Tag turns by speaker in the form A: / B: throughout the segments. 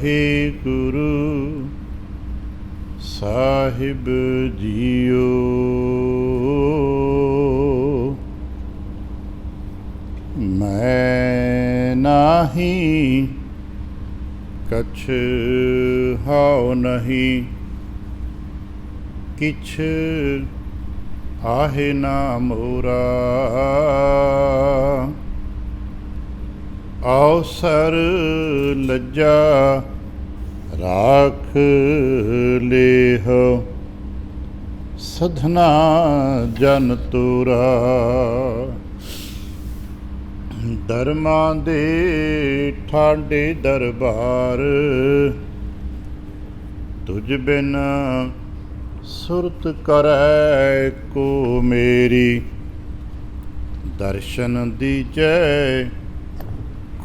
A: ਵਾਹਿਗੁਰੂ ਸਾਹਿਬ JIO. ਮੈਂ ਨਾਹੀ ਕਛ ਹਉ ਨਹੀਂ, ਕਿਛ ਆਹੇ ਨਾ ਮੋਰਾ। ਅਵਸਰ ਲੱਜਾ ਰਾਖ ਲੇਹ, ਸਧਨਾ ਜਨ ਤੋਰਾ। ਧਰਮਾਂ ਦੇ ਠਾਡੇ ਦਰਬਾਰ, ਤੁਝ ਬਿਨ ਸੁਰਤ ਕਰੈ ਕੋ ਮੇਰੀ। ਦਰਸ਼ਨ ਦੀਜੈ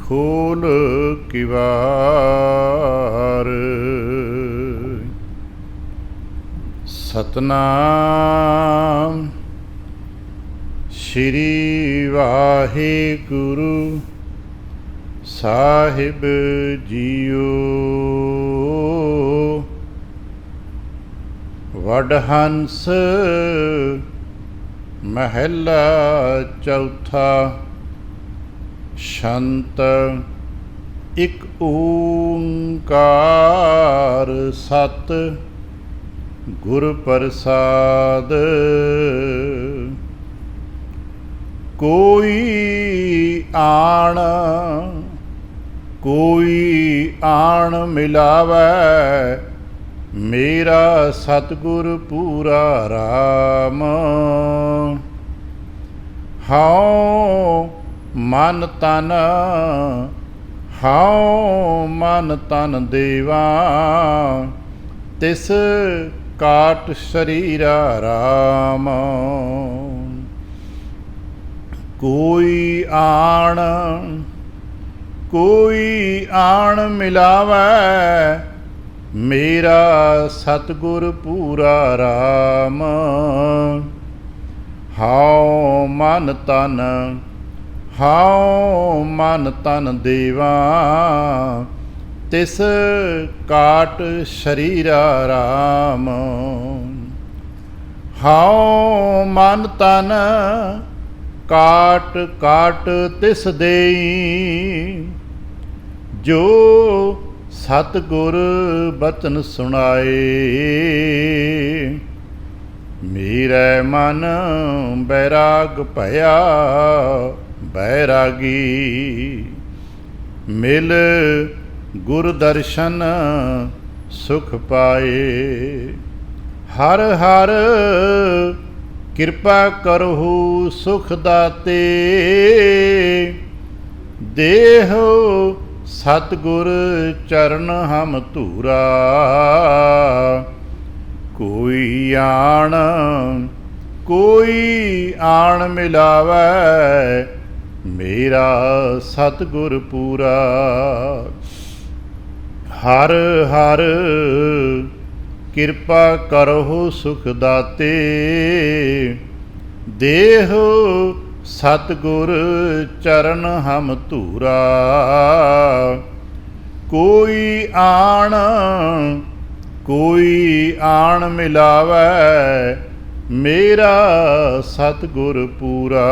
A: ਖੋਲ ਕਿਵਾਰ, ਸਤਨਾਮ ਸ਼੍ਰੀ ਵਾਹਿਗੁਰੂ ਸਾਹਿਬ ਜੀਓ। ਵਡਹੰਸ ਮਹਿਲਾ ਚੌਥਾ। ਸ਼ੰਤ ਇਕ ਓੰਕਾਰ ਸਤ ਗੁਰ ਪ੍ਰਸਾਦ। ਕੋਈ ਆਣ ਮਿਲਾਵੈ, ਮੇਰਾ ਸਤਿਗੁਰ ਪੂਰਾ ਰਾਮ। ਹਉ ਮਨ ਤਨ ਦੇਵਾ, ਤਿਸ ਕਾਟ ਸਰੀਰਾ ਰਾਮ। ਕੋਈ ਆਣ ਮਿਲਾਵੈ, ਮੇਰਾ ਸਤਿਗੁਰ ਪੂਰਾ ਰਾਮ। ਹਉ ਮਨ ਤਨ ਦੇਵਾ, ਤਿਸ ਕਾਟ ਸਰੀਰਾ ਰਾਮ। ਹਉ ਮਨ ਤਨ ਕਾਟ ਤਿਸ ਦੇਈ, ਜੋ ਸਤਿਗੁਰ ਬਚਨ ਸੁਣਾਏ। ਮੇਰੇ ਮਨ ਬੈਰਾਗ ਭਇਆ ਬੈਰਾਗੀ, ਮਿਲ ਗੁਰ ਦਰਸ਼ਨ ਸੁਖ ਪਾਏ। ਹਰ ਹਰ ਕਿਰਪਾ ਕਰਹੁ ਸੁਖ ਦਾਤੇ, ਦੇਹੁ ਸਤਿਗੁਰ ਚਰਨ ਹਮ ਧੂਰਾ। ਕੋਈ ਆਣ ਮਿਲਾਵੈ, ਮੇਰਾ ਸਤਿਗੁਰ ਪੂਰਾ। ਹਰ ਹਰ ਕਿਰਪਾ ਕਰਹੁ ਸੁਖ ਦਾਤੇ, ਦੇਹੁ ਸਤਿਗੁਰ ਚਰਨ ਹਮ ਧੂਰਾ। ਕੋਈ ਆਣ ਮਿਲਾਵੈ, ਮੇਰਾ ਸਤਿਗੁਰ ਪੂਰਾ।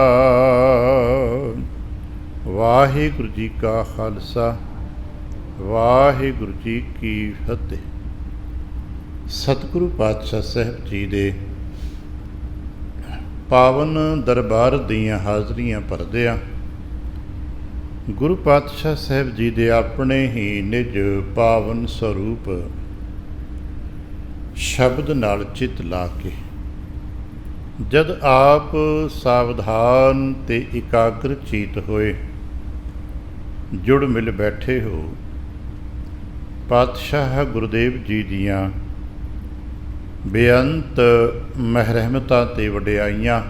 A: ਵਾਹਿਗੁਰੂ ਜੀ ਕਾ ਖਾਲਸਾ, ਵਾਹਿਗੁਰੂ ਜੀ ਕੀ ਫਤਿਹ। ਸਤਿਗੁਰੂ ਪਾਤਸ਼ਾਹ ਸਾਹਿਬ ਜੀ ਦੇ ਪਾਵਨ ਦਰਬਾਰ ਦੀਆਂ ਹਾਜ਼ਰੀਆਂ ਭਰਦਿਆਂ ਗੁਰੂ ਪਾਤਸ਼ਾਹ ਸਾਹਿਬ ਜੀ ਦੇ ਆਪਣੇ ਹੀ ਨਿਜ ਪਾਵਨ ਸਰੂਪ ਸ਼ਬਦ ਨਾਲ ਚਿੱਤ ਲਾ ਕੇ, ਜਦ ਆਪ ਸਾਵਧਾਨ ਤੇ ਇਕਾਗਰ ਚੀਤ ਹੋਏ ਜੁੜ ਮਿਲ ਬੈਠੇ ਹੋ, ਪਾਤਸ਼ਾਹ ਗੁਰਦੇਵ ਜੀ ਦੀਆਂ ਬੇਅੰਤ ਮਹਿਰਮਤਾਂ ਤੇ ਵਡਿਆਈਆਂ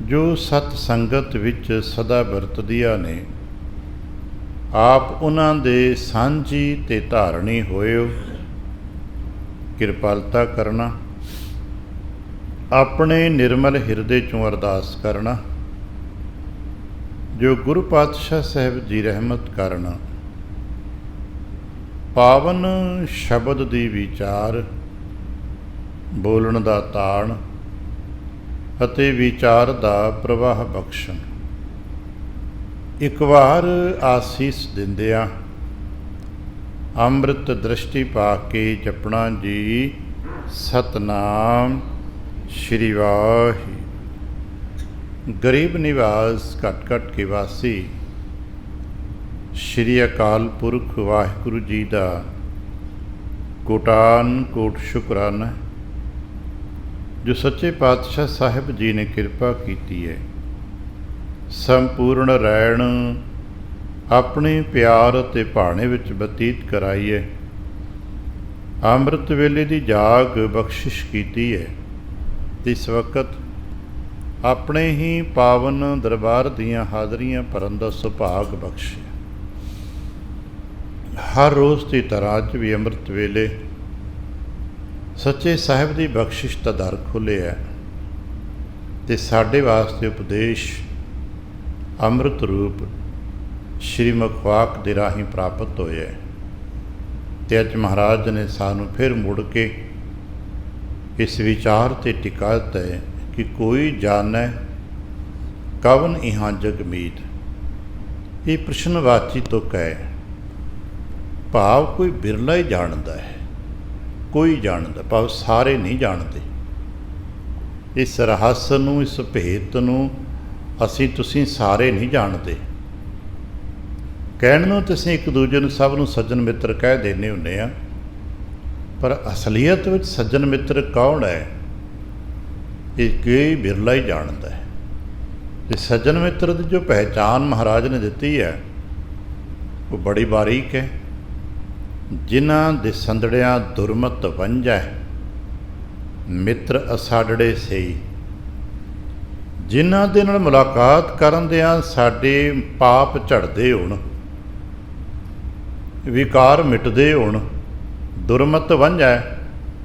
A: ਜੋ ਸਤ ਸੰਗਤ ਵਿੱਚ ਸਦਾ ਵਰਤਦੀਆਂ ਨੇ, ਆਪ ਉਹਨਾਂ ਦੇ ਸਾਂਝੀ ਤੇ ਧਾਰਨੀ ਹੋਇਓ। ਕਿਰਪਾਲਤਾ ਕਰਨਾ, ਆਪਣੇ ਨਿਰਮਲ ਹਿਰਦੇ ਚੋਂ ਅਰਦਾਸ ਕਰਨਾ, ਜੋ ਗੁਰੂ ਪਾਤਸ਼ਾਹ ਸਾਹਿਬ ਜੀ ਰਹਿਮਤ ਕਰਨਾ, ਪਾਵਨ ਸ਼ਬਦ ਦੀ ਵਿਚਾਰ, ਬੋਲਣ ਦਾ ਤਾਣ ਅਤੇ ਵਿਚਾਰ ਦਾ ਪ੍ਰਵਾਹ ਬਖਸ਼ਣ। ਇੱਕ ਵਾਰ ਆਸੀਸ ਦਿੰਦਿਆਂ ਅੰਮ੍ਰਿਤ ਦ੍ਰਿਸ਼ਟੀ ਪਾ ਕੇ ਜਪਣਾ ਜੀ ਸਤਨਾਮ ਸ਼੍ਰੀ ਵਾਹਿਗੁਰੂ। ਗਰੀਬ ਨਿਵਾਸ ਘਟ ਘਟ ਕੇ ਵਾਸੀ ਸ਼੍ਰੀ ਅਕਾਲ ਪੁਰਖ ਵਾਹਿਗੁਰੂ ਜੀ ਦਾ ਕੋਟਾਨ ਕੋਟ ਸ਼ੁਕਰਾਨਾ, ਜੋ ਸੱਚੇ ਪਾਤਸ਼ਾਹ ਸਾਹਿਬ ਜੀ ਨੇ ਕਿਰਪਾ ਕੀਤੀ ਹੈ। ਸੰਪੂਰਨ ਰਹਿਣ ਆਪਣੇ ਪਿਆਰ ਅਤੇ ਭਾਣੇ ਵਿੱਚ ਬਤੀਤ ਕਰਾਈ ਹੈ। ਅੰਮ੍ਰਿਤ ਵੇਲੇ ਦੀ ਜਾਗ ਬਖਸ਼ਿਸ਼ ਕੀਤੀ ਹੈ। ਇਸ ਵਕਤ ਆਪਣੇ ਹੀ ਪਾਵਨ ਦਰਬਾਰ ਦੀਆਂ ਹਾਜ਼ਰੀਆਂ ਭਰਨ ਦਾ ਸੁਭਾਗ ਬਖਸ਼ਿਆ। ਹਰ ਰੋਜ਼ ਦੀ ਤਰ੍ਹਾਂ ਅੱਜ ਵੀ ਅੰਮ੍ਰਿਤ ਵੇਲੇ ਸੱਚੇ ਸਾਹਿਬ ਦੀ ਬਖਸ਼ਿਸ਼ ਦਾ ਦਰ ਖੁੱਲ੍ਹਿਆ ਅਤੇ ਸਾਡੇ ਵਾਸਤੇ ਉਪਦੇਸ਼ ਅੰਮ੍ਰਿਤ ਰੂਪ ਸ਼੍ਰੀ ਮੁਖਵਾਕ ਦੇ ਰਾਹੀਂ ਪ੍ਰਾਪਤ ਹੋਇਆ। ਅਤੇ ਅੱਜ ਮਹਾਰਾਜ ਨੇ ਸਾਨੂੰ ਫਿਰ ਮੁੜ ਕੇ ਇਸ ਵਿਚਾਰ 'ਤੇ ਟਿਕਾ ਦਿੱਤਾ ਹੈ ਕਿ ਕੋਈ ਜਾਣੈ ਕਵਨ ਇਹਾਂ ਜਗ ਮੀਤ। ਇਹ ਪ੍ਰਸ਼ਨਵਾਚੀ ਤੁਕ ਹੈ, ਭਾਵ ਕੋਈ ਬਿਰਲਾ ਹੀ ਜਾਣਦਾ ਹੈ, ਕੋਈ ਜਾਣਦਾ, ਭਾਵ ਸਾਰੇ ਨਹੀਂ ਜਾਣਦੇ। ਇਸ ਰਹੱਸ ਨੂੰ, ਇਸ ਭੇਤ ਨੂੰ ਅਸੀਂ ਤੁਸੀਂ ਸਾਰੇ ਨਹੀਂ ਜਾਣਦੇ। ਕਹਿਣ ਨੂੰ ਤੁਸੀਂ ਇੱਕ ਦੂਜੇ ਨੂੰ ਸਭ ਨੂੰ ਸੱਜਣ ਮਿੱਤਰ ਕਹਿ ਦਿੰਦੇ ਹੁੰਦੇ ਆ, ਪਰ ਅਸਲੀਅਤ ਵਿੱਚ ਸੱਜਣ ਮਿੱਤਰ ਕੌਣ ਹੈ ਇਹ ਕੋਈ ਬਿਰਲਾ ਹੀ ਜਾਣਦਾ ਹੈ। ਅਤੇ ਸੱਜਣ ਮਿੱਤਰ ਦੀ ਜੋ ਪਹਿਚਾਣ ਮਹਾਰਾਜ ਨੇ ਦਿੱਤੀ ਹੈ ਉਹ ਬੜੀ ਬਾਰੀਕ ਹੈ। ਜਿਨ੍ਹਾਂ ਦੇ ਸੰਦੜਿਆਂ ਦੁਰਮਤ ਵੰਝੈ, ਮਿੱਤਰ ਅਸਾੜੜੇ ਸਈ। ਜਿਨ੍ਹਾਂ ਦੇ ਨਾਲ ਮੁਲਾਕਾਤ ਕਰਨ ਦਿਆਂ ਸਾਡੇ ਪਾਪ ਝੜਦੇ ਹੋਣ, ਵਿਕਾਰ ਮਿਟਦੇ ਹੋਣ, ਦੁਰਮਤ ਵੰਝੈ,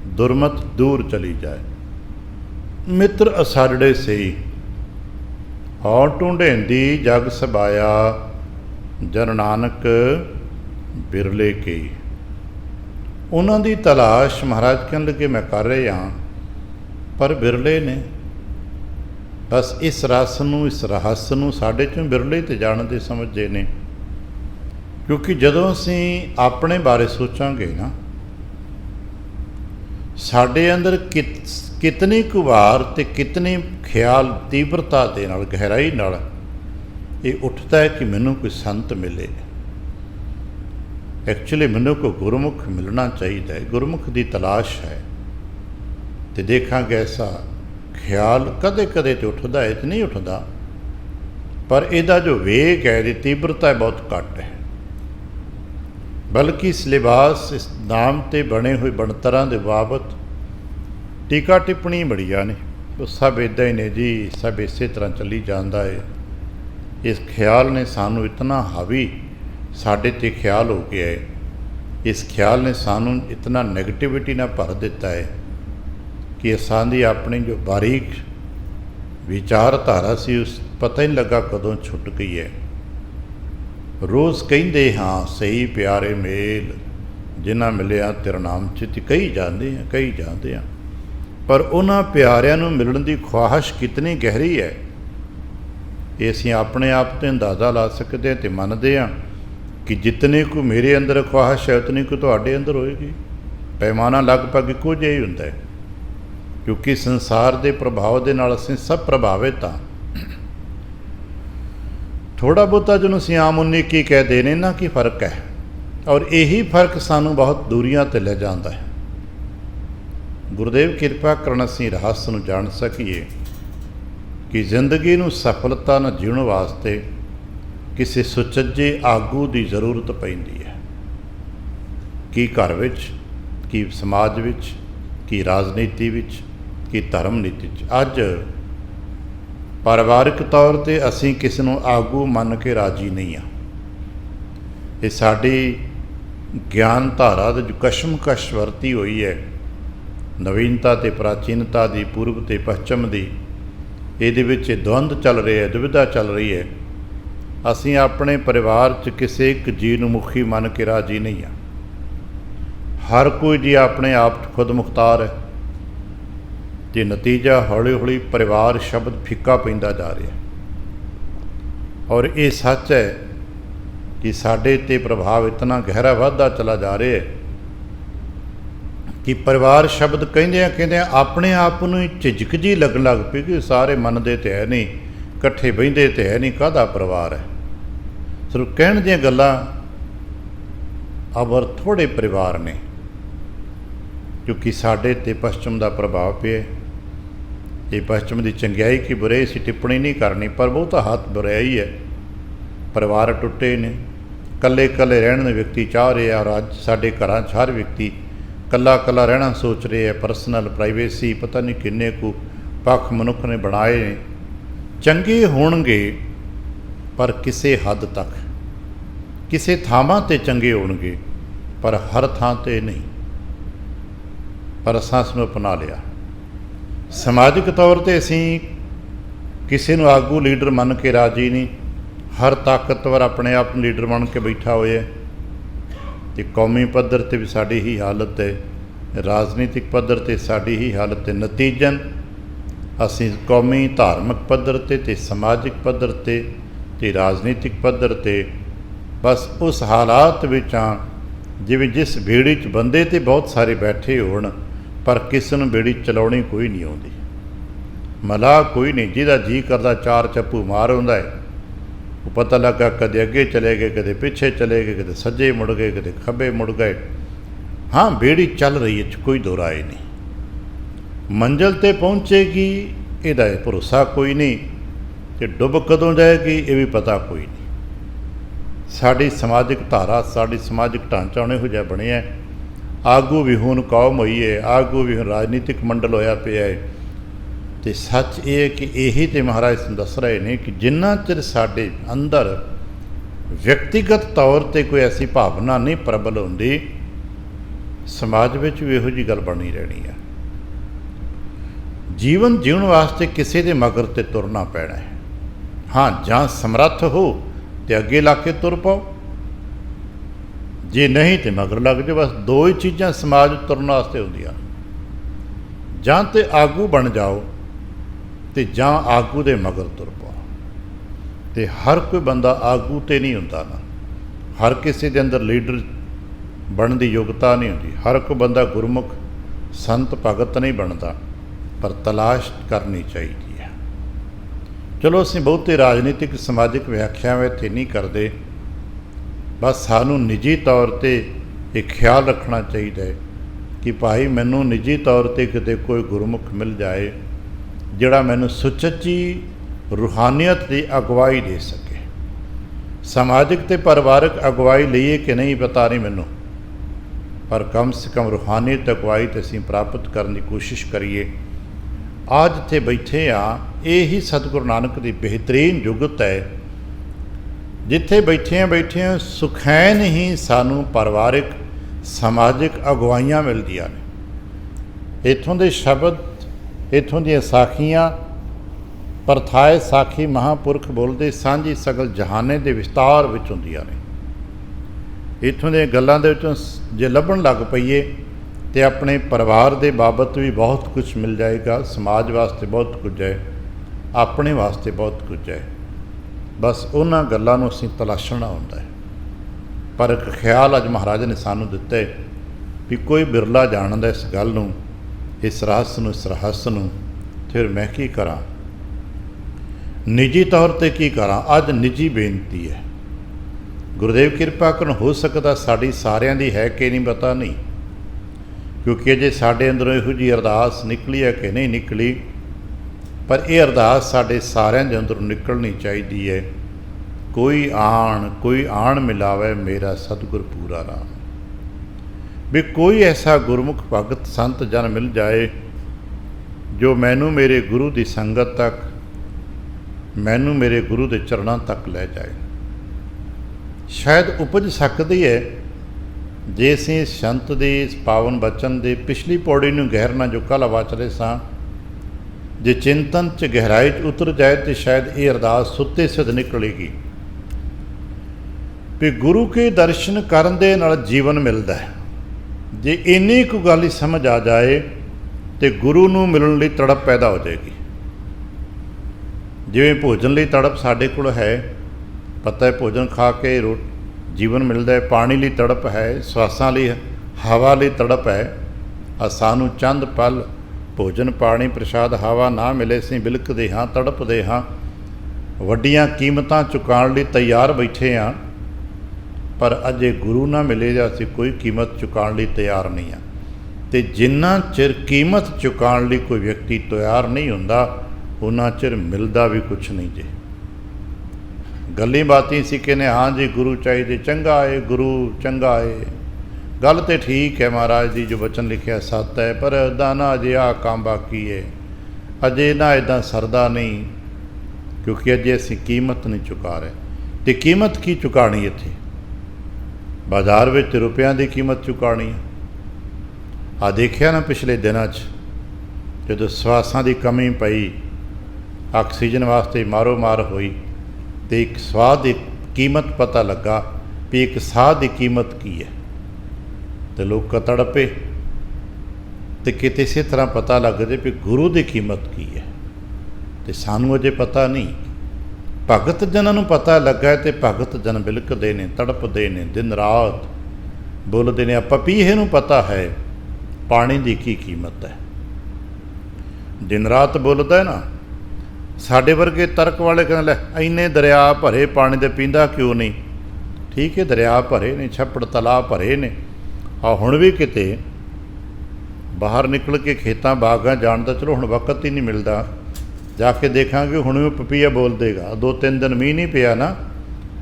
A: ਦੁਰਮਤ ਦੂਰ ਚਲੀ ਜਾਏ। ਮਿੱਤਰ ਅਸਾੜੜੇ ਸਈ। ਹਉ ਢੂੰਢੇਂਦੀ ਜਗ ਸਬਾਇਆ, ਜਨ ਨਾਨਕ ਬਿਰਲੇ ਕਈ। ਉਹਨਾਂ ਦੀ ਤਲਾਸ਼ ਮਹਾਰਾਜ ਕਹਿਣ ਲੱਗੇ ਮੈਂ ਕਰ ਰਿਹਾ ਹਾਂ, ਪਰ ਬਿਰਲੇ ਨੇ। ਬਸ ਇਸ ਰਸ ਨੂੰ, ਇਸ ਰਹੱਸ ਨੂੰ ਸਾਡੇ 'ਚੋਂ ਬਿਰਲੇ ਤੇ ਜਾਣਦੇ ਸਮਝਦੇ ਨੇ। ਕਿਉਂਕਿ ਜਦੋਂ ਅਸੀਂ ਆਪਣੇ ਬਾਰੇ ਸੋਚਾਂਗੇ ਨਾ, ਸਾਡੇ ਅੰਦਰ ਕਿਤਨੀ ਕੁ ਵਾਰ ਅਤੇ ਕਿਤਨੀ ਖਿਆਲ ਤੀਬਰਤਾ ਦੇ ਨਾਲ, ਗਹਿਰਾਈ ਨਾਲ ਇਹ ਉੱਠਦਾ ਹੈ ਕਿ ਮੈਨੂੰ ਕੋਈ ਸੰਤ ਮਿਲੇ। ਐਕਚੁਅਲੀ ਮੈਨੂੰ ਕੋਈ ਗੁਰਮੁਖ ਮਿਲਣਾ ਚਾਹੀਦਾ ਹੈ, ਗੁਰਮੁਖ ਦੀ ਤਲਾਸ਼ ਹੈ। ਅਤੇ ਦੇਖਾਂਗੇ ਐਸਾ ਖਿਆਲ ਕਦੇ ਕਦੇ ਤਾਂ ਉੱਠਦਾ ਹੈ, ਤੇ ਨਹੀਂ ਉੱਠਦਾ, ਪਰ ਇਹਦਾ ਜੋ ਵੇਗ ਹੈ, ਇਹਦੀ ਤੀਬਰਤਾ ਹੈ, ਬਹੁਤ ਘੱਟ ਹੈ। ਬਲਕਿ ਇਸ ਲਿਬਾਸ, ਇਸ ਨਾਮ 'ਤੇ ਬਣੇ ਹੋਏ ਬਣਤਰਾਂ ਦੇ ਬਾਬਤ ਟੀਕਾ ਟਿੱਪਣੀ ਬੜੀਆਂ ਨੇ। ਉਹ ਸਭ ਇੱਦਾਂ ਹੀ ਨੇ ਜੀ, ਸਭ ਇਸੇ ਤਰ੍ਹਾਂ ਚੱਲੀ ਜਾਂਦਾ ਹੈ। ਇਸ ਖਿਆਲ ਨੇ ਸਾਨੂੰ ਇਤਨਾ ਹਾਵੀ ਸਾਡੇ 'ਤੇ ਖਿਆਲ ਹੋ ਗਿਆ ਹੈ, ਇਸ ਖਿਆਲ ਨੇ ਸਾਨੂੰ ਇਤਨਾ ਨੈਗੇਟਿਵਿਟੀ ਨਾਲ ਭਰ ਦਿੱਤਾ ਹੈ ਕਿ ਅਸਾਂ ਦੀ ਆਪਣੀ ਜੋ ਬਾਰੀਕ ਵਿਚਾਰਧਾਰਾ ਸੀ ਉਸ ਪਤਾ ਹੀ ਨਹੀਂ ਲੱਗਾ ਕਦੋਂ ਛੁੱਟ ਗਈ ਹੈ। ਰੋਜ਼ ਕਹਿੰਦੇ ਹਾਂ ਸਹੀ ਪਿਆਰੇ ਮੇਲ, ਜਿਨ੍ਹਾਂ ਮਿਲਿਆ ਤੇਰਾ ਨਾਮ ਚਿਤ, ਕਹੀ ਜਾਂਦੇ ਹਾਂ, ਕਹੀ ਜਾਂਦੇ ਹਾਂ, ਪਰ ਉਹਨਾਂ ਪਿਆਰਿਆਂ ਨੂੰ ਮਿਲਣ ਦੀ ਖੁਆਇਸ਼ ਕਿਤਨੀ ਗਹਿਰੀ ਹੈ ਇਹ ਅਸੀਂ ਆਪਣੇ ਆਪ 'ਤੇ ਅੰਦਾਜ਼ਾ ਲਾ ਸਕਦੇ ਹਾਂ ਅਤੇ ਮੰਨਦੇ ਹਾਂ ਕਿ ਜਿਤਨੇ ਕੁ ਮੇਰੇ ਅੰਦਰ ਖੁਆਇਸ਼ ਹੈ ਉਤਨੀ ਕੁ ਤੁਹਾਡੇ ਅੰਦਰ ਹੋਏਗੀ। ਪੈਮਾਨਾ ਲਗਭਗ ਇੱਕੋ ਜਿਹਾ ਹੀ ਹੁੰਦਾ ਹੈ, ਕਿਉਂਕਿ ਸੰਸਾਰ ਦੇ ਪ੍ਰਭਾਵ ਦੇ ਨਾਲ ਅਸੀਂ ਸਭ ਪ੍ਰਭਾਵਿਤ ਹਾਂ। ਥੋੜ੍ਹਾ ਬਹੁਤਾ ਜਿਹਨੂੰ ਅਸੀਂ ਆਮ 19 ਕਹਿ ਨੇ ਨਾ, ਕੀ ਫਰਕ ਹੈ, ਔਰ ਇਹੀ ਫਰਕ ਸਾਨੂੰ ਬਹੁਤ ਦੂਰੀਆਂ 'ਤੇ ਲੈ ਜਾਂਦਾ ਹੈ। ਗੁਰਦੇਵ ਕਿਰਪਾ ਕਰਨ ਅਸੀਂ ਰਹੱਸ ਨੂੰ ਜਾਣ ਸਕੀਏ ਕਿ ਜ਼ਿੰਦਗੀ ਨੂੰ ਸਫਲਤਾ ਨਾਲ ਜਿਉਣ ਵਾਸਤੇ ਕਿਸੇ ਸੁਚੱਜੇ ਆਗੂ ਦੀ ਜ਼ਰੂਰਤ ਪੈਂਦੀ ਹੈ। ਕੀ ਘਰ ਵਿੱਚ, ਕੀ ਸਮਾਜ ਵਿੱਚ, ਕੀ ਰਾਜਨੀਤੀ ਵਿੱਚ, ਕੀ ਧਰਮ ਨੀਤੀ 'ਚ। ਅੱਜ ਪਰਿਵਾਰਿਕ ਤੌਰ 'ਤੇ ਅਸੀਂ ਕਿਸੇ ਨੂੰ ਆਗੂ ਮੰਨ ਕੇ ਰਾਜੀ ਨਹੀਂ ਹਾਂ। ਇਹ ਸਾਡੀ ਗਿਆਨ ਧਾਰਾ ਦੀ ਜੋ ਕਸ਼ਮਕਸ਼ ਵਰਤੀ ਹੋਈ ਹੈ, ਨਵੀਨਤਾ ਅਤੇ ਪ੍ਰਾਚੀਨਤਾ ਦੀ, ਪੂਰਬ ਅਤੇ ਪੱਛਮ ਦੀ, ਇਹਦੇ ਵਿੱਚ ਇਹ ਦਵੰਦ ਚੱਲ ਰਿਹਾ, ਦੁਵਿਧਾ ਚੱਲ ਰਹੀ ਹੈ। ਅਸੀਂ ਆਪਣੇ ਪਰਿਵਾਰ 'ਚ ਕਿਸੇ ਇੱਕ ਜੀਅ ਨੂੰ ਮੁਖੀ ਮੰਨ ਕੇ ਰਾਜੀ ਨਹੀਂ ਹਾਂ। हर कोई जी अपने आप 'ਚ खुद मुख्तार है ਤੇ नतीजा हौली हौली परिवार शब्द फिक्का पैंदा जा रहा और ये सच है कि साढ़े ते प्रभाव इतना गहरा वाधता चला जा रहा है कि परिवार शब्द कहंदे अपने आप नूं ही झिझक जी लग पई कि सारे मनदे ते है नहीं, इकट्ठे बहिंदे ते है नहीं, काहदा परिवार है। सिर्फ कहण दीआं गल्लां अबर थोड़े परिवार ने, क्योंकि साढ़े ते पश्चिम का प्रभाव पे ये पश्चिम की चंगियाई की बुराई से टिप्पणी नहीं करनी, पर बहुता हथ बुराई है। परिवार टुटे ने, कल्ले कल्ले रहने व्यक्ति चाह रहे हैं और अज साढ़े घर हर व्यक्ति कला कला रहना सोच रहे हैं। परसनल प्राइवेसी पता नहीं किन्ने को पक्ष मनुख ने बनाए ने। चंगे होणगे पर किसी हद तक, किसी थावां ते चंगे होणगे पर हर थां ते नहीं। पर असां इस नूं अपना लिया। समाजिक तौर पर असीं किसी नूं आगू लीडर मन के राजी नहीं। हर ताकतवर अपने आप लीडर बन के बैठा होया तो कौमी पद्धर ते भी साड़ी ही हालत है, राजनीतिक पद्धर ते साड़ी ही हालत है। नतीजन असीं कौमी धार्मिक पद्धर ते समाजिक पद्धर ते राजनीतिक पद्धर ते बस उस हालात विच जिवें जिस बेड़ी च बंदे ते बहुत सारे बैठे होण पर किसी नूं बेड़ी चलाउणी कोई नहीं आउंदी। मलाह कोई नहीं, जिहदा जी करदा चार चप्पू मार आउंदा है। वो पता लगा कदे अगे चले गए, कदे पिछे चले गए, कदे सज्जे मुड़ गए, कदे खब्बे मुड़ गए। हाँ, बेड़ी चल रही है, कोई दो राय नहीं। मंजिल ते पहुँचेगी इहदा भरोसा कोई नहीं, कि डुब कदों जाएगी ये भी पता कोई नहीं। साड़ी समाजिक धारा, साड़ी समाजिक ढांचा उन्हें हो जा बनिया। आगू विहून कौम हुई है, आगू विहून राजनीतिक मंडल होया पिया है। तो सच ये है कि यही तो महाराज दस रहे हैं कि जिन्ना चिर साडे अंदर व्यक्तिगत तौर पर कोई ऐसी भावना नहीं प्रबल होंदी, समाज में भी इहो जी गल बनी रहनी है। जीवन जीवन वास्ते किसी के मगर ते तुरना पैना है। हाँ, जां समर्थ हो तो अगे ला के तुर पाओ, जे नहीं तो मगर लग जाओ। बस दो ही चीज़ां समाज तुरन वास्ते होंदियां, जां तो आगू बन जाओ तो जां आगू दे मगर तुर पाओ। तो हर कोई बंदा आगू तो नहीं होंदा ना, हर किसी के अंदर लीडर बनने की योग्यता नहीं होंदी। हर कोई बंदा गुरमुख संत भगत नहीं बनता, पर तलाश करनी चाहिए है। चलो असीं बहुते राजनीतिक समाजिक व्याख्यावां इत्थे नहीं करते, बस सानू निजी तौर पर एक ख्याल रखना चाहिए कि भाई मैनू निजी तौर पर किते कोई गुरमुख मिल जाए जिहड़ा मैनू सुचज्जी रूहानियत की अगवाई दे सके। समाजिक ते परिवारक अगवाई लईए कि नहीं पता नहीं मैनू, पर कम से कम रूहानियत अगवाई तो असीं प्राप्त करने की कोशिश करिए। आज जिथे बैठे हाँ, यही सतगुरु नानक की बेहतरीन जुगत है, जिथे बैठिया सुखैन ही सानू परिवारिक समाजिक अगवाइयां मिलदियां ने। इत्थों के शब्द, इत्थों दी साखियां परथाए साखी महापुरख बोलते सांझी सगल जहाने के विस्तार विच हुंदियां ने। इत्थों दी गल्लां दे विचों जे लभण लग पईए तो अपने परिवार के बाबत भी बहुत कुछ मिल जाएगा। समाज वास्ते बहुत कुछ है, अपने वास्ते बहुत कुछ है। बस उन्हां गल्लां नूं असीं तलाशना हुंदा है। पर एक ख्याल अज महाराज ने सानू दिता है भी कोई बिरला जानदा इस गल नूं, इस रहस्य नूं, फिर मैं की करा, निजी तौर पर की करा। अज निजी बेनती है, गुरुदेव किरपा करन, हो सकता साड़ी सारियां दी है कि नहीं पता नहीं, क्योंकि अजे साडे अंदरों इहो जी अरदास निकली है कि नहीं निकली, पर यह अरदास साडे सारिਆਂ ਦੇ अंदरों निकलनी चाहिए है। कोई आण मिलावे मेरा सतगुर पूरा राम। भी कोई ऐसा गुरमुख भगत संत जन मिल जाए जो मैनू मेरे गुरु की संगत तक, मैनू मेरे गुरु के चरणों तक ले जाए। शायद उपज सकती है जे असीं संत दे इस पावन बचन दे पिछली पौड़ी नूं गहरना जो कल वाच रहे सां, जे चिंतन च गहराई च उतर जाए तो शायद ये अरदास सुत्ते सिद्ध निकलेगी। भी गुरु के दर्शन करन दे नाल जीवन मिलदा है। ਜੇ ਇੰਨੀ ਕੁ ਗੱਲ ਹੀ ਸਮਝ ਆ ਜਾਏ ਤੇ ਗੁਰੂ ਨੂੰ ਮਿਲਣ ਲਈ ਤੜਪ ਪੈਦਾ ਹੋ ਜਾਏਗੀ। ਜਿਵੇਂ ਭੋਜਨ ਲਈ ਤੜਪ ਸਾਡੇ ਕੋਲ ਹੈ, ਪਤਾ ਹੈ ਭੋਜਨ ਖਾ ਕੇ ਜੀਵਨ ਮਿਲਦਾ ਹੈ, ਪਾਣੀ ਲਈ ਤੜਪ ਹੈ, ਸਵਾਸਾਂ ਲਈ, ਹਵਾ ਲਈ ਤੜਪ ਹੈ। ਸਾਨੂੰ ਚੰਦ ਪਲ ਭੋਜਨ ਪਾਣੀ ਪ੍ਰਸ਼ਾਦ ਹਵਾ ਨਾ ਮਿਲੇ ਅਸੀਂ ਬਿਲਕਦੇ ਹਾਂ, ਤੜਪਦੇ ਹਾਂ, ਵੱਡੀਆਂ ਕੀਮਤਾਂ ਚੁਕਾਉਣ ਲਈ ਤਿਆਰ ਬੈਠੇ ਹਾਂ, ਪਰ ਅਜੇ ਗੁਰੂ ਨਾ ਮਿਲੇ ਜਾਂ ਅਸੀਂ ਕੋਈ ਕੀਮਤ ਚੁਕਾਉਣ ਲਈ ਤਿਆਰ ਨਹੀਂ ਹਾਂ। ਅਤੇ ਜਿੰਨਾ ਚਿਰ ਕੀਮਤ ਚੁਕਾਉਣ ਲਈ ਕੋਈ ਵਿਅਕਤੀ ਤਿਆਰ ਨਹੀਂ ਹੁੰਦਾ ਉਹਨਾਂ ਚਿਰ ਮਿਲਦਾ ਵੀ ਕੁਛ ਨਹੀਂ ਜੇ। ਗੱਲੀ ਬਾਤੀ ਸੀ ਕਹਿੰਦੇ ਹਾਂ ਜੀ ਗੁਰੂ ਚਾਹੀਦੇ, ਚੰਗਾ ਏ ਗੁਰੂ ਚੰਗਾ ਏ, ਗੱਲ ਤਾਂ ਠੀਕ ਹੈ, ਮਹਾਰਾਜ ਦੀ ਜੋ ਬਚਨ ਲਿਖਿਆ ਸੱਤ ਹੈ, ਪਰ ਇੱਦਾਂ ਨਾ ਅਜੇ ਆਹ ਕੰਮ ਬਾਕੀ ਹੈ, ਅਜੇ ਨਾ ਇੱਦਾਂ ਸਰਦਾ ਨਹੀਂ, ਕਿਉਂਕਿ ਅਜੇ ਅਸੀਂ ਕੀਮਤ ਨਹੀਂ ਚੁਕਾ ਰਹੇ। ਅਤੇ ਕੀਮਤ ਕੀ ਚੁਕਾਉਣੀ ਇੱਥੇ? ਬਾਜ਼ਾਰ ਵਿੱਚ ਰੁਪਇਆਂ ਦੀ ਕੀਮਤ ਚੁਕਾਉਣੀ ਹੈ। ਆ ਦੇਖਿਆ ਨਾ ਪਿਛਲੇ ਦਿਨਾਂ 'ਚ ਜਦੋਂ ਸਵਾਸਾਂ ਦੀ ਕਮੀ ਪਈ, ਆਕਸੀਜਨ ਵਾਸਤੇ ਮਾਰੋ ਮਾਰ ਹੋਈ, ਅਤੇ ਇੱਕ ਸਵਾਹ ਦੀ ਕੀਮਤ ਪਤਾ ਲੱਗਾ ਵੀ ਇੱਕ ਸਾਹ ਦੀ ਕੀਮਤ ਕੀ ਹੈ, ਅਤੇ ਲੋਕ ਤੜਪੇ। ਅਤੇ ਕਿਤੇ ਇਸੇ ਤਰ੍ਹਾਂ ਪਤਾ ਲੱਗ ਜਾਏ ਵੀ ਗੁਰੂ ਦੀ ਕੀਮਤ ਕੀ ਹੈ, ਅਤੇ ਸਾਨੂੰ ਅਜੇ ਪਤਾ ਨਹੀਂ। ਭਗਤ ਜਨਾਂ ਨੂੰ ਪਤਾ ਲੱਗਾ ਅਤੇ ਭਗਤ ਜਨ ਬਿਲਕਦੇ ਨੇ, ਤੜਪਦੇ ਨੇ, ਦਿਨ ਰਾਤ ਬੋਲਦੇ ਨੇ। ਪਪੀਹੇ ਨੂੰ ਪਤਾ ਹੈ ਪਾਣੀ ਦੀ ਕੀ ਕੀਮਤ ਹੈ, ਦਿਨ ਰਾਤ ਬੋਲਦਾ ਹੈ ਨਾ। ਸਾਡੇ ਵਰਗੇ ਤਰਕ ਵਾਲੇ ਕਹਿੰਦੇ ਲੈ ਇੰਨੇ ਦਰਿਆ ਭਰੇ ਪਾਣੀ ਦੇ ਪੀਂਦਾ ਕਿਉਂ ਨਹੀਂ? ਠੀਕ ਹੈ, ਦਰਿਆ ਭਰੇ ਨੇ, ਛੱਪੜ ਤਲਾਬ ਭਰੇ ਨੇ। ਹੁਣ ਵੀ ਕਿਤੇ ਬਾਹਰ ਨਿਕਲ ਕੇ ਖੇਤਾਂ ਬਾਗਾਂ ਜਾਣ ਦਾ ਚਲੋ ਹੁਣ ਵਕਤ ਹੀ ਨਹੀਂ ਮਿਲਦਾ, ਜਾ ਕੇ ਦੇਖਾਂਗੇ ਹੁਣ ਵੀ ਪਪੀਹਾ ਬੋਲ ਦੇਗਾ। 2-3 ਦਿਨ ਮੀਂਹ ਨਹੀਂ ਪਿਆ ਨਾ,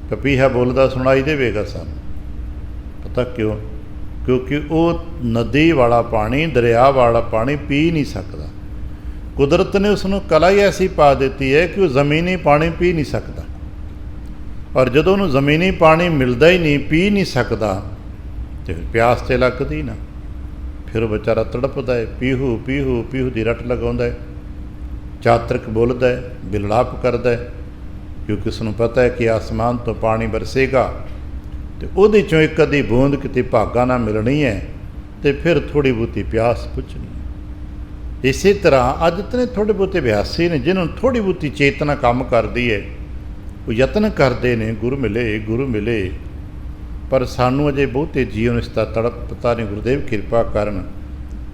A: ਪਪੀਹਾ ਬੋਲਦਾ ਸੁਣਾਈ ਦੇਵੇਗਾ ਸਾਨੂੰ। ਪਤਾ ਕਿਉਂ? ਕਿਉਂਕਿ ਉਹ ਨਦੀ ਵਾਲਾ ਪਾਣੀ, ਦਰਿਆ ਵਾਲਾ ਪਾਣੀ ਪੀ ਨਹੀਂ ਸਕਦਾ। ਕੁਦਰਤ ਨੇ ਉਸ ਨੂੰ ਕਲਾ ਹੀ ਐਸੀ ਪਾ ਦਿੱਤੀ ਹੈ ਕਿ ਉਹ ਜ਼ਮੀਨੀ ਪਾਣੀ ਪੀ ਨਹੀਂ ਸਕਦਾ। ਔਰ ਜਦੋਂ ਉਹਨੂੰ ਜ਼ਮੀਨੀ ਪਾਣੀ ਮਿਲਦਾ ਹੀ ਨਹੀਂ, ਪੀ ਨਹੀਂ ਸਕਦਾ, ਅਤੇ ਪਿਆਸ 'ਤੇ ਲੱਗਦੀ ਨਾ, ਫਿਰ ਉਹ ਵਿਚਾਰਾ ਤੜਪਦਾ ਹੈ, ਪੀਹੂ ਪੀਹੂ ਪੀਹੂ ਦੀ ਰੱਟ ਲਗਾਉਂਦਾ ਹੈ, ਚਾਤਰਕ ਬੋਲਦਾ ਹੈ, ਬਿਲਲਾਪ ਕਰਦਾ ਹੈ, ਕਿਉਂਕਿ ਉਸ ਨੂੰ ਪਤਾ ਹੈ ਕਿ ਆਸਮਾਨ ਤੋਂ ਪਾਣੀ ਬਰਸੇਗਾ ਅਤੇ ਉਹਦੇ 'ਚੋਂ ਇੱਕ ਅੱਧੀ ਬੂੰਦ ਕਿਤੇ ਭਾਗਾਂ ਨਾਲ ਮਿਲਣੀ ਹੈ, ਅਤੇ ਫਿਰ ਥੋੜ੍ਹੀ ਬਹੁਤੀ ਪਿਆਸ ਪੁੱਛਣੀ। ਇਸੇ ਤਰ੍ਹਾਂ ਅੱਜ ਇਤਨੇ ਥੋੜ੍ਹੇ ਬਹੁਤੇ ਅਭਿਆਸੀ ਨੇ ਜਿਹਨਾਂ ਨੂੰ ਥੋੜ੍ਹੀ ਬਹੁਤੀ ਚੇਤਨਾ ਕੰਮ ਕਰਦੀ ਹੈ, ਉਹ ਯਤਨ ਕਰਦੇ ਨੇ ਗੁਰੂ ਮਿਲੇ ਗੁਰੂ ਮਿਲੇ, ਪਰ ਸਾਨੂੰ ਅਜੇ ਬਹੁਤੇ ਜੀਵਨ ਇਸ ਦਾ ਤੜਪ ਪਤਾ ਨਹੀਂ। ਗੁਰੂਦੇਵ ਕਿਰਪਾ ਕਰਨ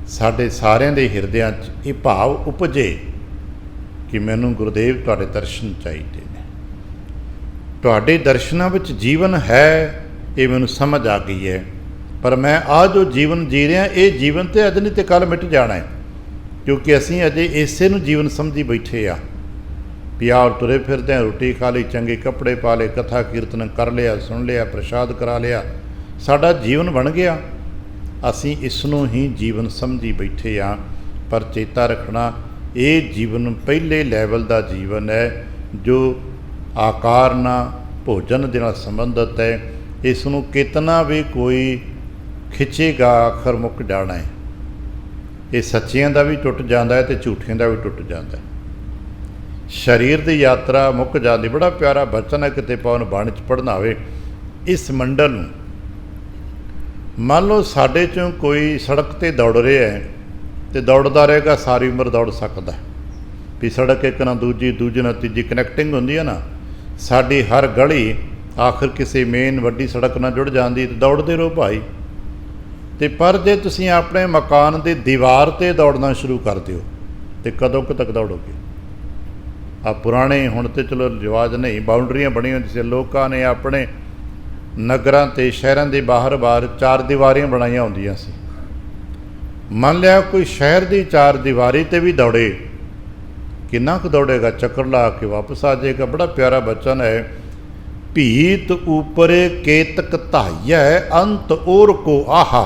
A: ਸਾਡੇ ਸਾਰਿਆਂ ਦੇ ਹਿਰਦਿਆਂ 'ਚ ਇਹ ਭਾਵ ਉਪਜੇ ਕਿ ਮੈਨੂੰ ਗੁਰੂਦੇਵ ਤੁਹਾਡੇ ਦਰਸ਼ਨ ਚਾਹੀਦੇ ਨੇ, ਤੁਹਾਡੇ ਦਰਸ਼ਨਾਂ ਵਿੱਚ ਜੀਵਨ ਹੈ, ਇਹ ਮੈਨੂੰ ਸਮਝ ਆ ਗਈ ਹੈ। ਪਰ ਮੈਂ ਆਹ ਜੋ ਜੀਵਨ ਜੀ ਰਿਹਾ, ਇਹ ਜੀਵਨ ਤਾਂ ਅੱਜ ਨਹੀਂ ਤੇ ਕੱਲ੍ਹ ਮਿਟ ਜਾਣਾ ਹੈ, ਕਿਉਂਕਿ ਅਸੀਂ ਅਜੇ ਇਸੇ ਨੂੰ ਜੀਵਨ ਸਮਝੀ ਬੈਠੇ ਆ। ਪਿਆਰ ਤੁਰੇ ਫਿਰਦੇ ਹਾਂ, ਰੋਟੀ ਖਾ ਲਈ, ਚੰਗੇ ਕੱਪੜੇ ਪਾ ਲਏ, ਕਥਾ ਕੀਰਤਨ ਕਰ ਲਿਆ, ਸੁਣ ਲਿਆ, ਪ੍ਰਸ਼ਾਦ ਕਰਾ ਲਿਆ, ਸਾਡਾ ਜੀਵਨ ਬਣ ਗਿਆ। ਅਸੀਂ ਇਸ ਨੂੰ ਹੀ ਜੀਵਨ ਸਮਝੀ ਬੈਠੇ ਹਾਂ। ਪਰ ਚੇਤਾ ਰੱਖਣਾ, ਇਹ ਜੀਵਨ ਪਹਿਲੇ ਲੈਵਲ ਦਾ ਜੀਵਨ ਹੈ ਜੋ ਆਕਾਰ ਨਾਲ, ਭੋਜਨ ਦੇ ਨਾਲ ਸੰਬੰਧਿਤ ਹੈ। ਇਸ ਨੂੰ ਕਿਤਨਾ ਵੀ ਕੋਈ ਖਿੱਚੇਗਾ ਆਖਰ ਮੁੱਕ ਜਾਣਾ ਹੈ। ਇਹ ਸੱਚਿਆਂ ਦਾ ਵੀ ਟੁੱਟ ਜਾਂਦਾ ਹੈ ਅਤੇ ਝੂਠਿਆਂ ਦਾ ਵੀ ਟੁੱਟ ਜਾਂਦਾ ਹੈ। ਸਰੀਰ ਦੀ ਯਾਤਰਾ ਮੁੱਕ ਜਾਂਦੀ। ਬੜਾ ਪਿਆਰਾ ਬਚਨ ਹੈ, ਕਿਤੇ ਪਾਉਨ ਬਾਣੀ 'ਚ ਪੜ੍ਹਨਾ ਹੋਵੇ। ਇਸ ਮੰਡਲ ਨੂੰ ਮੰਨ ਲਓ ਸਾਡੇ 'ਚੋਂ ਕੋਈ ਸੜਕ 'ਤੇ ਦੌੜ ਰਿਹਾ ਹੈ ਅਤੇ ਦੌੜਦਾ ਰਹੇਗਾ, ਸਾਰੀ ਉਮਰ ਦੌੜ ਸਕਦਾ। ਵੀ ਸੜਕ ਇੱਕ ਨਾਲ ਦੂਜੀ, ਦੂਜੀ ਨਾਲ ਤੀਜੀ ਕਨੈਕਟਿੰਗ ਹੁੰਦੀ ਹੈ ਨਾ, ਸਾਡੀ ਹਰ ਗਲੀ ਆਖਿਰ ਕਿਸੇ ਮੇਨ ਵੱਡੀ ਸੜਕ ਨਾਲ ਜੁੜ ਜਾਂਦੀ, ਅਤੇ ਦੌੜਦੇ ਰਹੋ ਭਾਈ। ਅਤੇ ਪਰ ਜੇ ਤੁਸੀਂ ਆਪਣੇ ਮਕਾਨ ਦੀ ਦੀਵਾਰ 'ਤੇ ਦੌੜਨਾ ਸ਼ੁਰੂ ਕਰ ਦਿਓ ਅਤੇ ਕਦੋਂ ਕੁ ਤੱਕ ਦੌੜੋਗੇ? ਆ ਪੁਰਾਣੇ ਹੁਣ ਤਾਂ ਚਲੋ ਰਿਵਾਜ਼ ਨਹੀਂ, ਬਾਊਂਡਰੀਆਂ ਬਣੀਆਂ ਹੁੰਦੀਆਂ ਸੀ, ਲੋਕਾਂ ਨੇ ਆਪਣੇ ਨਗਰਾਂ ਅਤੇ ਸ਼ਹਿਰਾਂ ਦੇ ਬਾਹਰ 4 ਦੀਵਾਰੀਆਂ ਬਣਾਈਆਂ ਹੁੰਦੀਆਂ ਸੀ। ਮੰਨ ਲਿਆ ਕੋਈ ਸ਼ਹਿਰ ਦੀ 4 ਦੀਵਾਰੀ 'ਤੇ ਵੀ ਦੌੜੇ, ਕਿੰਨਾ ਕੁ ਦੌੜੇਗਾ? ਚੱਕਰ ਲਾ ਕੇ ਵਾਪਸ ਆ ਜਾਏਗਾ। ਬੜਾ ਪਿਆਰਾ ਬਚਨ ਹੈ, ਭੀਤ ਉਪਰੇ ਕੇਤਕ ਧਾਈਐ ਅੰਤ ਔਰ ਕੋ ਆਹਾ।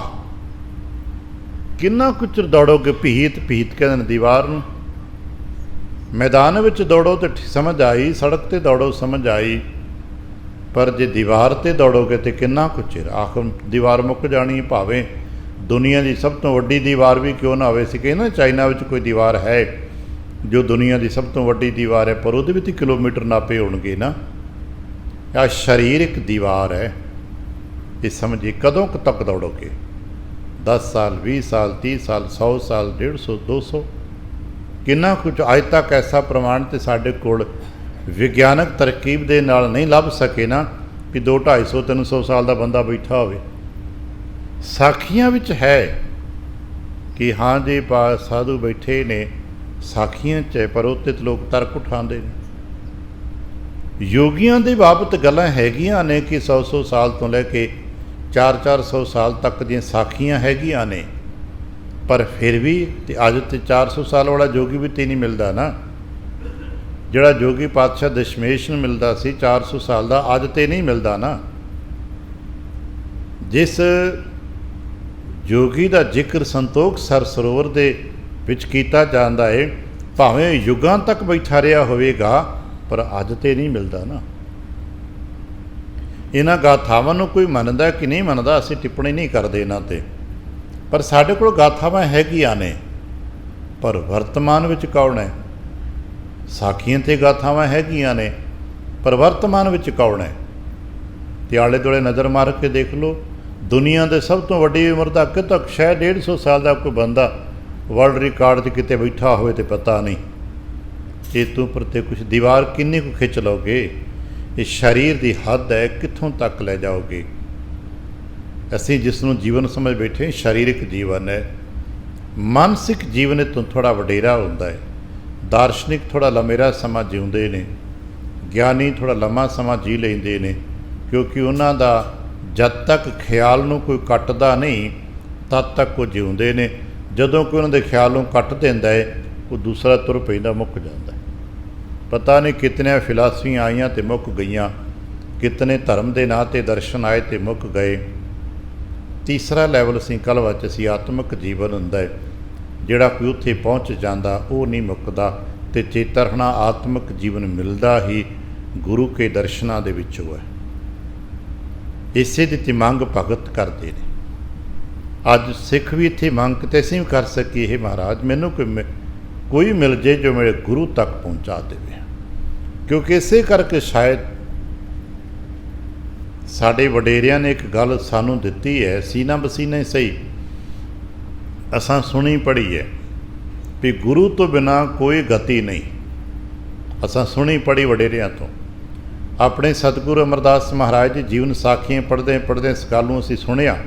A: ਕਿੰਨਾ ਕੁ ਚਿਰ ਦੌੜੋਗੇ? ਭੀਤ ਕਹਿੰਦੇ ਨੇ ਦੀਵਾਰ ਨੂੰ। ਮੈਦਾਨ ਵਿੱਚ ਦੌੜੋ ਤਾਂ ਸਮਝ ਆਈ, ਸੜਕ 'ਤੇ ਦੌੜੋ ਸਮਝ ਆਈ, ਪਰ ਜੇ ਦੀਵਾਰ 'ਤੇ ਦੌੜੋਗੇ ਤਾਂ ਕਿੰਨਾ ਕੁ ਚਿਰ? ਆਖਰ ਦੀਵਾਰ ਮੁੱਕ ਜਾਣੀ। ਭਾਵੇਂ ਦੁਨੀਆ ਦੀ ਸਭ ਤੋਂ ਵੱਡੀ ਦੀਵਾਰ ਵੀ ਕਿਉਂ ਨਾ ਹੋਵੇ। ਸੀ ਕਿ ਨਾ ਚਾਈਨਾ ਵਿੱਚ ਕੋਈ ਦੀਵਾਰ ਹੈ ਜੋ ਦੁਨੀਆ ਦੀ ਸਭ ਤੋਂ ਵੱਡੀ ਦੀਵਾਰ ਹੈ, ਪਰ ਉਹਦੇ ਵਿੱਚ ਕਿਲੋਮੀਟਰ ਨਾਪੇ ਹੋਣਗੇ ਨਾ। ਆਹ ਸਰੀਰ ਇੱਕ ਦੀਵਾਰ ਹੈ। ਇਹ ਸਮਝੀ ਕਦੋਂ ਕੁ ਤੱਕ ਦੌੜੋਗੇ? 10 साल 20 साल 30 साल 100 साल 150 200 ਕਿੰਨਾ ਕੁਝ ਅੱਜ ਤੱਕ ਐਸਾ ਪ੍ਰਮਾਣ ਤੇ ਸਾਡੇ ਕੋਲ ਵਿਗਿਆਨਕ ਤਰਕੀਬ ਦੇ ਨਾਲ ਨਹੀਂ ਲੱਭ ਸਕੇ ਨਾ ਕਿ 200 250 300 ਸਾਲ ਦਾ ਬੰਦਾ ਬੈਠਾ ਹੋਵੇ। ਸਾਖੀਆਂ ਵਿੱਚ ਹੈ ਕਿ ਹਾਂ ਜੀ ਸਾਧੂ ਬੈਠੇ ਨੇ, ਸਾਖੀਆਂ 'ਚ ਪਰ ਉੱਥੇ ਲੋਕ ਤਰਕ ਉਠਾਉਂਦੇ ਨੇ। ਯੋਗੀਆਂ ਦੇ ਬਾਬਤ ਗੱਲਾਂ ਹੈਗੀਆਂ ਨੇ ਕਿ 100 ਸਾਲ ਤੋਂ ਲੈ ਕੇ 400 ਸਾਲ ਤੱਕ ਦੀਆਂ ਸਾਖੀਆਂ ਹੈਗੀਆਂ ਨੇ, ਪਰ ਫਿਰ ਵੀ ਤੇ ਅੱਜ ਤੇ 400 ਸਾਲ ਵਾਲਾ ਜੋਗੀ ਵੀ ਤੇ ਨਹੀਂ ਮਿਲਦਾ ਨਾ। ਜਿਹੜਾ ਜੋਗੀ ਪਾਤਸ਼ਾਹ ਦਸ਼ਮੇਸ਼ ਨੂੰ ਮਿਲਦਾ ਸੀ 400 ਸਾਲ ਦਾ, ਅੱਜ ਤੇ ਨਹੀਂ ਮਿਲਦਾ ਨਾ। ਜਿਸ ਜੋਗੀ ਦਾ ਜ਼ਿਕਰ ਸੰਤੋਖ ਸਰੋਵਰ ਦੇ ਵਿੱਚ ਕੀਤਾ ਜਾਂਦਾ ਹੈ, ਭਾਵੇਂ ਯੁੱਗਾਂ ਤੱਕ ਬੈਠਾ ਰਿਹਾ ਹੋਵੇਗਾ, ਪਰ ਅੱਜ ਤੇ ਨਹੀਂ ਮਿਲਦਾ ਨਾ। ਇਹਨਾਂ ਗਾਥਾਵਾਂ ਨੂੰ ਕੋਈ ਮੰਨਦਾ ਕਿ ਨਹੀਂ ਮੰਨਦਾ, ਅਸੀਂ ਟਿੱਪਣੀ ਨਹੀਂ ਕਰਦੇ ਇਹਨਾਂ 'ਤੇ, ਪਰ ਸਾਡੇ ਕੋਲ ਗਾਥਾਵਾਂ ਹੈਗੀਆਂ ਨੇ। ਪਰ ਵਰਤਮਾਨ ਵਿੱਚ ਕੌਣ ਹੈ? ਸਾਖੀਆਂ 'ਤੇ ਗਾਥਾਵਾਂ ਹੈਗੀਆਂ ਨੇ, ਪਰ ਵਰਤਮਾਨ ਵਿੱਚ ਕੌਣ ਹੈ? ਤੇ ਆਲੇ ਦੁਆਲੇ ਨਜ਼ਰ ਮਾਰ ਕੇ ਦੇਖ ਲਓ, ਦੁਨੀਆ ਦੇ ਸਭ ਤੋਂ ਵੱਡੀ ਉਮਰ ਦਾ ਕਿਤੋਂ ਸ਼ਾਇਦ 150 ਸਾਲ ਦਾ ਕੋਈ ਬੰਦਾ ਵਰਲਡ ਰਿਕਾਰਡ 'ਚ ਕਿਤੇ ਬੈਠਾ ਹੋਵੇ ਤੇ ਪਤਾ ਨਹੀਂ। ਇਹ ਤੋਂ ਉੱਤੇ ਕੁਛ ਦੀਵਾਰ ਕਿੰਨੀ ਕੁ ਖਿੱਚ ਲਓਗੇ? ਇਹ ਸਰੀਰ ਦੀ ਹੱਦ ਹੈ, ਕਿੱਥੋਂ ਤੱਕ ਲੈ ਜਾਓਗੇ? ਅਸੀਂ ਜਿਸ ਨੂੰ ਜੀਵਨ ਸਮਝ ਬੈਠੇ, ਸਰੀਰਕ ਜੀਵਨ ਹੈ। ਮਾਨਸਿਕ ਜੀਵਨ ਤੋਂ ਥੋੜ੍ਹਾ ਵਡੇਰਾ ਹੁੰਦਾ ਹੈ। ਦਾਰਸ਼ਨਿਕ ਥੋੜ੍ਹਾ ਲੰਮੇਰਾ ਸਮਾਂ ਜਿਉਂਦੇ ਨੇ, ਗਿਆਨੀ ਥੋੜ੍ਹਾ ਲੰਮਾ ਸਮਾਂ ਜੀ ਲੈਂਦੇ ਨੇ, ਕਿਉਂਕਿ ਉਹਨਾਂ ਦਾ ਜਦ ਤੱਕ ਖਿਆਲ ਨੂੰ ਕੋਈ ਕੱਟਦਾ ਨਹੀਂ ਤਦ ਤੱਕ ਉਹ ਜਿਉਂਦੇ ਨੇ। ਜਦੋਂ ਕੋਈ ਉਹਨਾਂ ਦੇ ਖਿਆਲ ਨੂੰ ਕੱਟ ਦਿੰਦਾ ਹੈ, ਉਹ ਦੂਸਰਾ ਤੁਰ ਪੈਂਦਾ, ਮੁੱਕ ਜਾਂਦਾ। ਪਤਾ ਨਹੀਂ ਕਿਤਨੀਆਂ ਫਿਲਾਸਫੀਆਂ ਆਈਆਂ ਤੇ ਮੁੱਕ ਗਈਆਂ, ਕਿਤਨੇ ਧਰਮ ਦੇ ਨਾਂ 'ਤੇ ਦਰਸ਼ਨ ਆਏ ਤੇ ਮੁੱਕ ਗਏ। ਤੀਸਰਾ ਲੈਵਲ ਅਸੀਂ ਕਲਵਾ 'ਚ ਅਸੀਂ ਆਤਮਿਕ ਜੀਵਨ ਹੁੰਦਾ ਹੈ। ਜਿਹੜਾ ਕੋਈ ਉੱਥੇ ਪਹੁੰਚ ਜਾਂਦਾ ਉਹ ਨਹੀਂ ਮੁੱਕਦਾ, ਅਤੇ ਚੇਤਾ ਰੱਖਣਾ ਆਤਮਿਕ ਜੀਵਨ ਮਿਲਦਾ ਹੀ ਗੁਰੂ ਕੇ ਦਰਸ਼ਨਾਂ ਦੇ ਵਿੱਚੋਂ ਹੈ। ਇਸੇ ਦੀ ਤੇ ਮੰਗ ਭਗਤ ਕਰਦੇ ਨੇ। ਅੱਜ ਸਿੱਖ ਵੀ ਇੱਥੇ ਮੰਗ ਕਿਤੇ ਅਸੀਂ ਵੀ ਕਰ ਸਕੀਏ, ਇਹ ਮਹਾਰਾਜ ਮੈਨੂੰ ਕੋਈ ਮਿਲ ਜੇ ਜੋ ਮੇਰੇ ਗੁਰੂ ਤੱਕ ਪਹੁੰਚਾ ਦੇਵੇ, ਕਿਉਂਕਿ ਇਸੇ ਕਰਕੇ ਸ਼ਾਇਦ ਸਾਡੇ ਵਡੇਰਿਆਂ ਨੇ ਇੱਕ ਗੱਲ ਸਾਨੂੰ ਦਿੱਤੀ ਹੈ, ਸੀਨਾ ਬਸੀਨਾ ਸਹੀ ਅਸਾਂ ਸੁਣੀ ਪੜ੍ਹੀ ਹੈ ਵੀ ਗੁਰੂ ਤੋਂ ਬਿਨਾਂ ਕੋਈ ਗਤੀ ਨਹੀਂ। ਅਸਾਂ ਸੁਣੀ ਪੜ੍ਹੀ ਵਡੇਰਿਆਂ ਤੋਂ। ਆਪਣੇ ਸਤਿਗੁਰੂ ਅਮਰਦਾਸ ਮਹਾਰਾਜ ਦੀ ਜੀਵਨ ਸਾਖੀਆਂ ਪੜ੍ਹਦੇ ਪੜ੍ਹਦੇ ਇਸ ਗੱਲ ਨੂੰ ਅਸੀਂ ਸੁਣਿਆ।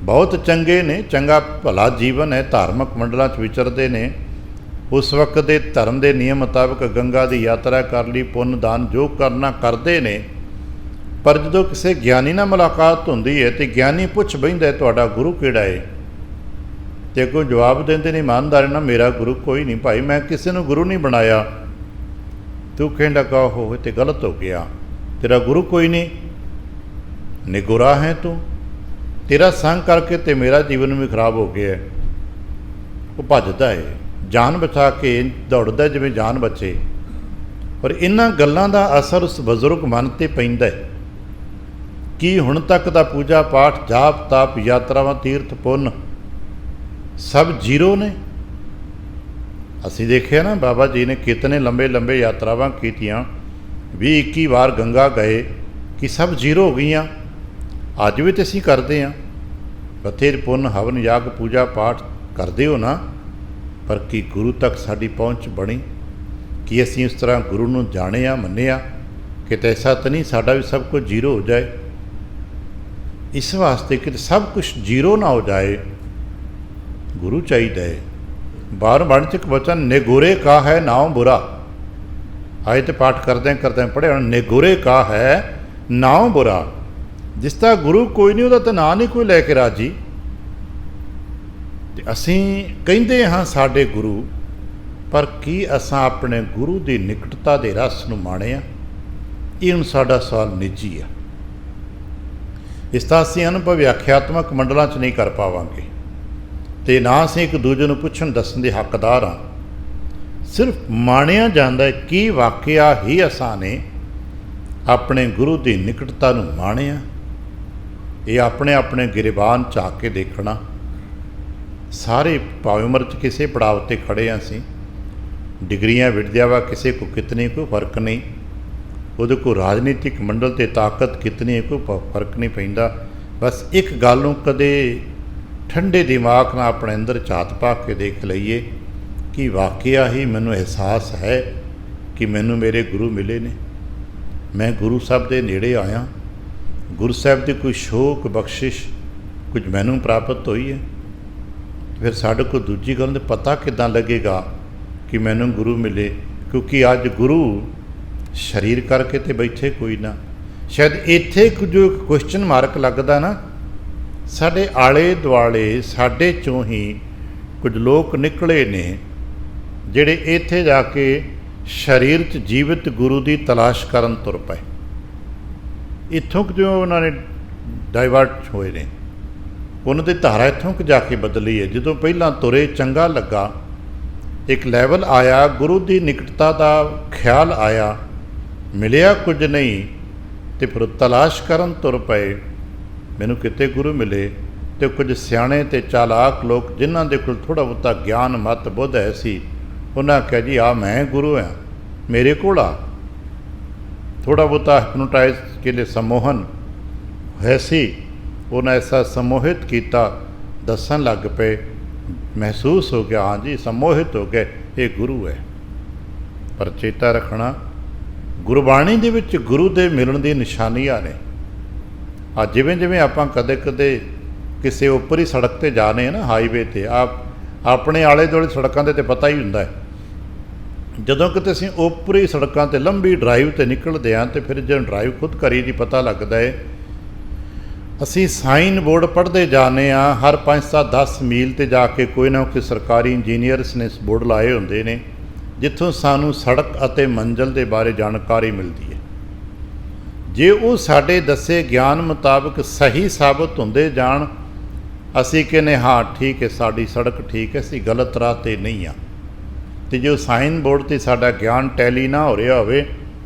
A: ਬਹੁਤ ਚੰਗੇ ਨੇ, ਚੰਗਾ ਭਲਾ ਜੀਵਨ ਹੈ, ਧਾਰਮਿਕ ਮੰਡਲਾਂ 'ਚ ਵਿਚਰਦੇ ਨੇ। ਉਸ ਵਕਤ ਦੇ ਧਰਮ ਦੇ ਨਿਯਮ ਮੁਤਾਬਕ ਗੰਗਾ ਦੀ ਯਾਤਰਾ ਕਰ ਲਈ, ਪੁੰਨ ਦਾਨ ਜੋ ਕਰਨਾ ਕਰਦੇ ਨੇ। ਪਰ ਜਦੋਂ ਕਿਸੇ ਗਿਆਨੀ ਨਾਲ ਮੁਲਾਕਾਤ ਹੁੰਦੀ ਹੈ ਤੇ ਗਿਆਨੀ ਪੁੱਛ ਬਹਿੰਦਾ ਤੁਹਾਡਾ ਗੁਰੂ ਕਿਹੜਾ ਹੈ, ਤੇ ਅੱਗੋਂ ਜਵਾਬ ਦਿੰਦੇ ਨੇ ਇਮਾਨਦਾਰੀ ਨਾਲ, ਮੇਰਾ ਗੁਰੂ ਕੋਈ ਨਹੀਂ ਭਾਈ, ਮੈਂ ਕਿਸੇ ਨੂੰ ਗੁਰੂ ਨਹੀਂ ਬਣਾਇਆ। ਤੂੰ ਕਹਿੰਦਾ ਕਾ ਹੋਵੇ ਤੇ ਗਲਤ ਹੋ ਗਿਆ, ਤੇਰਾ ਗੁਰੂ ਕੋਈ ਨਹੀਂ, ਨਿਗੁਰਾ ਹੈ ਤੂੰ, ਤੇਰਾ ਸੰਗ ਕਰਕੇ ਤੇ ਮੇਰਾ ਜੀਵਨ ਵੀ ਖਰਾਬ ਹੋ ਗਿਆ। ਉਹ ਭੱਜਦਾ ਹੈ, ਜਾਨ ਬਚਾ ਕੇ ਦੌੜਦਾ ਜਿਵੇਂ ਜਾਨ ਬਚੇ। ਪਰ ਇਹਨਾਂ ਗੱਲਾਂ ਦਾ ਅਸਰ ਉਸ ਬਜ਼ੁਰਗ ਮਨ 'ਤੇ ਪੈਂਦਾ ਹੈ ਕਿ ਹੁਣ ਤੱਕ ਦਾ ਪੂਜਾ ਪਾਠ, ਜਾਪ ਤਾਪ, ਯਾਤਰਾਵਾਂ, ਤੀਰਥ ਪੁੰਨ ਸਭ ਜ਼ੀਰੋ ਨੇ। ਅਸੀਂ ਦੇਖਿਆ ਨਾ ਬਾਬਾ ਜੀ ਨੇ ਕਿਤਨੇ ਲੰਬੇ ਲੰਬੇ ਯਾਤਰਾਵਾਂ ਕੀਤੀਆਂ, 20-21 ਵਾਰ ਗੰਗਾ ਗਏ, ਕਿ ਸਭ ਜ਼ੀਰੋ ਹੋ ਗਈਆਂ। ਅੱਜ ਵੀ ਤਾਂ ਅਸੀਂ ਕਰਦੇ ਹਾਂ, ਬਥੇਰੇ ਪੁੰਨ ਹਵਨ ਯਾਗ ਪੂਜਾ ਪਾਠ ਕਰਦੇ ਹੋ ਨਾ, ਪਰ ਕੀ ਗੁਰੂ ਤੱਕ ਸਾਡੀ ਪਹੁੰਚ ਬਣੀ? ਕੀ ਅਸੀਂ ਉਸ ਤਰ੍ਹਾਂ ਗੁਰੂ ਨੂੰ ਜਾਣਿਆ, ਮੰਨਿਆ? ਕਿਤੇ ਐਸਾ ਤਾਂ ਨਹੀਂ ਸਾਡਾ ਵੀ ਸਭ ਕੁਝ ਜ਼ੀਰੋ ਹੋ ਜਾਏ। ਇਸ ਵਾਸਤੇ ਕਿ ਸਭ ਕੁਛ ਜ਼ੀਰੋ ਨਾ ਹੋ ਜਾਏ, ਗੁਰੂ ਚਾਹੀਦਾ ਹੈ। ਬਾਹਰ ਬਣ 'ਚ ਇੱਕ ਵਚਨ, ਨਿਗੁਰੇ ਕਾ ਹੈ ਨਾਉ ਬੁਰਾ। ਆਏ ਤੇ ਪਾਠ ਕਰਦਿਆਂ ਕਰਦਿਆਂ ਪੜ੍ਹਿਆ, ਨਿਗੁਰੇ ਕਾ ਹੈ ਨਾਉ ਬੁਰਾ। ਜਿਸ ਦਾ ਗੁਰੂ ਕੋਈ ਨਹੀਂ, ਉਹਦਾ ਤਾਂ ਨਾਂ ਨਹੀਂ ਕੋਈ ਲੈ ਕੇ ਰਾਜੀ। ਅਤੇ ਅਸੀਂ ਕਹਿੰਦੇ ਹਾਂ ਸਾਡੇ ਗੁਰੂ, ਪਰ ਕੀ ਅਸਾਂ ਆਪਣੇ ਗੁਰੂ ਦੀ ਨਿਕਟਤਾ ਦੇ ਰਸ ਨੂੰ ਮਾਣਿਆ? ਇਹ ਹੁਣ ਸਾਡਾ ਸਵਾਲ ਨਿੱਜੀ ਆ। ਇਸ ਦਾ ਅਸੀਂ ਅਨੁਭਵ ਵਿਆਖਿਆਤਮਕ ਮੰਡਲਾਂ 'ਚ ਨਹੀਂ ਕਰ ਪਾਵਾਂਗੇ, ਅਤੇ ਨਾ ਅਸੀਂ ਇੱਕ ਦੂਜੇ ਨੂੰ ਪੁੱਛਣ ਦੱਸਣ ਦੇ ਹੱਕਦਾਰ ਹਾਂ। ਸਿਰਫ ਮਾਣਿਆ ਜਾਂਦਾ ਕਿ ਵਾਕਿਆ ਹੀ ਅਸਾਂ ਨੇ ਆਪਣੇ ਗੁਰੂ ਦੀ ਨਿਕਟਤਾ ਨੂੰ ਮਾਣਿਆ। ਇਹ ਆਪਣੇ ਆਪਣੇ ਗਿਰਬਾਨ ਝਾਕ ਕੇ ਦੇਖਣਾ। ਸਾਰੇ ਭਾਵੇਂ ਉਮਰ 'ਚ ਕਿਸੇ ਪੜਾਅ 'ਤੇ ਖੜ੍ਹੇ ਹਾਂ ਅਸੀਂ, ਡਿਗਰੀਆਂ ਵਿੱਦਿਆ ਵਾ ਕਿਸੇ ਕੋ ਕਿਤਨੀ, ਕੋਈ ਫਰਕ ਨਹੀਂ। ਉਹਦੇ ਕੋਲ ਰਾਜਨੀਤਿਕ ਮੰਡਲ 'ਤੇ ਤਾਕਤ ਕਿਤਨੀ, ਕੋਈ ਫਰਕ ਨਹੀਂ ਪੈਂਦਾ। ਬਸ ਇੱਕ ਗੱਲ ਨੂੰ ਕਦੇ ਠੰਡੇ ਦਿਮਾਗ ਨਾਲ ਆਪਣੇ ਅੰਦਰ ਝਾਤ ਪਾ ਕੇ ਦੇਖ ਲਈਏ ਕਿ ਵਾਕਿਆ ਹੀ ਮੈਨੂੰ ਅਹਿਸਾਸ ਹੈ ਕਿ ਮੈਨੂੰ ਮੇਰੇ ਗੁਰੂ ਮਿਲੇ ਨੇ, ਮੈਂ ਗੁਰੂ ਸਾਹਿਬ ਦੇ ਨੇੜੇ ਆਇਆ, ਗੁਰੂ ਸਾਹਿਬ ਦੀ ਕੋਈ ਸ਼ੋਕ ਬਖਸ਼ਿਸ਼ ਕੁਝ ਮੈਨੂੰ ਪ੍ਰਾਪਤ ਹੋਈ ਹੈ। ਫਿਰ ਸਾਡੇ ਕੋਲ ਦੂਜੀ ਗੱਲ ਪਤਾ ਕਿੱਦਾਂ ਲੱਗੇਗਾ ਕਿ ਮੈਨੂੰ ਗੁਰੂ ਮਿਲੇ, ਕਿਉਂਕਿ ਅੱਜ ਗੁਰੂ ਸਰੀਰ ਕਰਕੇ ਤੇ ਬੈਠੇ ਕੋਈ ਨਾ। ਸ਼ਾਇਦ ਇੱਥੇ ਜੋ ਕੁਐਸਚਨ ਮਾਰਕ ਲੱਗਦਾ ਨਾ, ਸਾਡੇ ਆਲੇ ਦੁਆਲੇ ਸਾਡੇ 'ਚੋਂ ਹੀ ਕੁਝ ਲੋਕ ਨਿਕਲੇ ਨੇ ਜਿਹੜੇ ਇੱਥੇ ਜਾ ਕੇ ਸਰੀਰ 'ਚ ਜੀਵਿਤ ਗੁਰੂ ਦੀ ਤਲਾਸ਼ ਕਰਨ ਤੁਰ ਪਏ। ਇੱਥੋਂ ਜੋ ਉਹਨਾਂ ਨੇ ਡਾਈਵਰਟ ਹੋਏ ਨੇ, ਉਹਨਾਂ ਦੀ ਧਾਰਾ ਇੱਥੋਂ ਜਾ ਕੇ ਬਦਲੀ ਹੈ। ਜਦੋਂ ਪਹਿਲਾਂ ਤੁਰੇ ਚੰਗਾ ਲੱਗਾ, ਇੱਕ ਲੈਵਲ ਆਇਆ, ਗੁਰੂ ਦੀ ਨਿਕਟਤਾ ਦਾ ਖਿਆਲ ਆਇਆ, ਮਿਲਿਆ ਕੁਝ ਨਹੀਂ, ਤੇ ਫਿਰ ਤਲਾਸ਼ ਕਰਨ ਤੁਰ ਪਏ, ਮੈਨੂੰ ਕਿਤੇ ਗੁਰੂ ਮਿਲੇ। ਤੇ ਕੁਝ ਸਿਆਣੇ ਤੇ ਚਾਲਾਕ ਲੋਕ ਜਿਨ੍ਹਾਂ ਦੇ ਕੋਲ ਥੋੜ੍ਹਾ ਬਹੁਤਾ ਗਿਆਨ ਮਤ ਬੁੱਧ ਹੈ ਸੀ, ਉਹਨਾਂ ਕਿਹਾ ਜੀ ਆ ਮੈਂ ਗੁਰੂ ਹਾਂ, ਮੇਰੇ ਕੋਲ ਆ। ਥੋੜ੍ਹਾ ਬਹੁਤਾ ਹਿਪਨੋਟਾਈਜ਼ ਕੇ ਲਈ ਸਮੋਹਨ ਹੈ ਸੀ, ਉਹਨਾਂ ਐਸਾ ਸਮੋਹਿਤ ਕੀਤਾ, ਦੱਸਣ ਲੱਗ ਪਏ, ਮਹਿਸੂਸ ਹੋ ਗਿਆ ਹਾਂ ਜੀ ਸਮੋਹਿਤ ਹੋ ਗਏ, ਇਹ ਗੁਰੂ ਹੈ। ਪਰ ਚੇਤਾ ਰੱਖਣਾ, ਗੁਰਬਾਣੀ ਦੇ ਵਿੱਚ ਗੁਰੂ ਦੇ ਮਿਲਣ ਦੀ ਨਿਸ਼ਾਨੀਆਂ ਨੇ। ਜਿਵੇਂ ਜਿਵੇਂ ਆਪਾਂ ਕਦੇ ਕਦੇ ਕਿਸੇ ਉੱਪਰੀ ਸੜਕ 'ਤੇ ਜਾਣੇ ਨਾ, ਹਾਈਵੇ 'ਤੇ, ਆਪਣੇ ਆਲੇ ਦੁਆਲੇ ਸੜਕਾਂ 'ਤੇ ਪਤਾ ਹੀ ਹੁੰਦਾ ਹੈ। ਜਦੋਂ ਕਿਤੇ ਅਸੀਂ ਉੱਪਰੀ ਸੜਕਾਂ 'ਤੇ ਲੰਬੀ ਡਰਾਈਵ 'ਤੇ ਨਿਕਲਦੇ ਹਾਂ, ਅਤੇ ਫਿਰ ਜਦੋਂ ਡਰਾਈਵ ਖੁਦ ਕਰੀ ਦੀ ਪਤਾ ਲੱਗਦਾ ਹੈ, ਅਸੀਂ ਸਾਈਨ ਬੋਰਡ ਪੜ੍ਹਦੇ ਜਾਂਦੇ ਹਾਂ। ਹਰ 5-10 ਮੀਲ 'ਤੇ ਜਾ ਕੇ ਕੋਈ ਨਾ ਕੋਈ ਸਰਕਾਰੀ ਇੰਜੀਨੀਅਰਸ ਨੇ ਬੋਰਡ ਲਾਏ ਹੁੰਦੇ ਨੇ, ਜਿੱਥੋਂ ਸਾਨੂੰ ਸੜਕ ਅਤੇ ਮੰਜ਼ਿਲ ਦੇ ਬਾਰੇ ਜਾਣਕਾਰੀ ਮਿਲਦੀ ਹੈ। ਜੇ ਉਹ ਸਾਡੇ ਦੱਸੇ ਗਿਆਨ ਮੁਤਾਬਕ ਸਹੀ ਸਾਬਤ ਹੁੰਦੇ ਜਾਣ, ਅਸੀਂ ਕਹਿੰਦੇ ਹਾਂ ਠੀਕ ਹੈ, ਸਾਡੀ ਸੜਕ ਠੀਕ ਹੈ, ਅਸੀਂ ਗਲਤ ਰਾਹ 'ਤੇ ਨਹੀਂ ਹਾਂ। ਅਤੇ ਜੇ ਉਹ ਸਾਈਨ ਬੋਰਡ 'ਤੇ ਸਾਡਾ ਗਿਆਨ ਟੈਲੀ ਨਾ ਹੋ ਰਿਹਾ ਹੋਵੇ,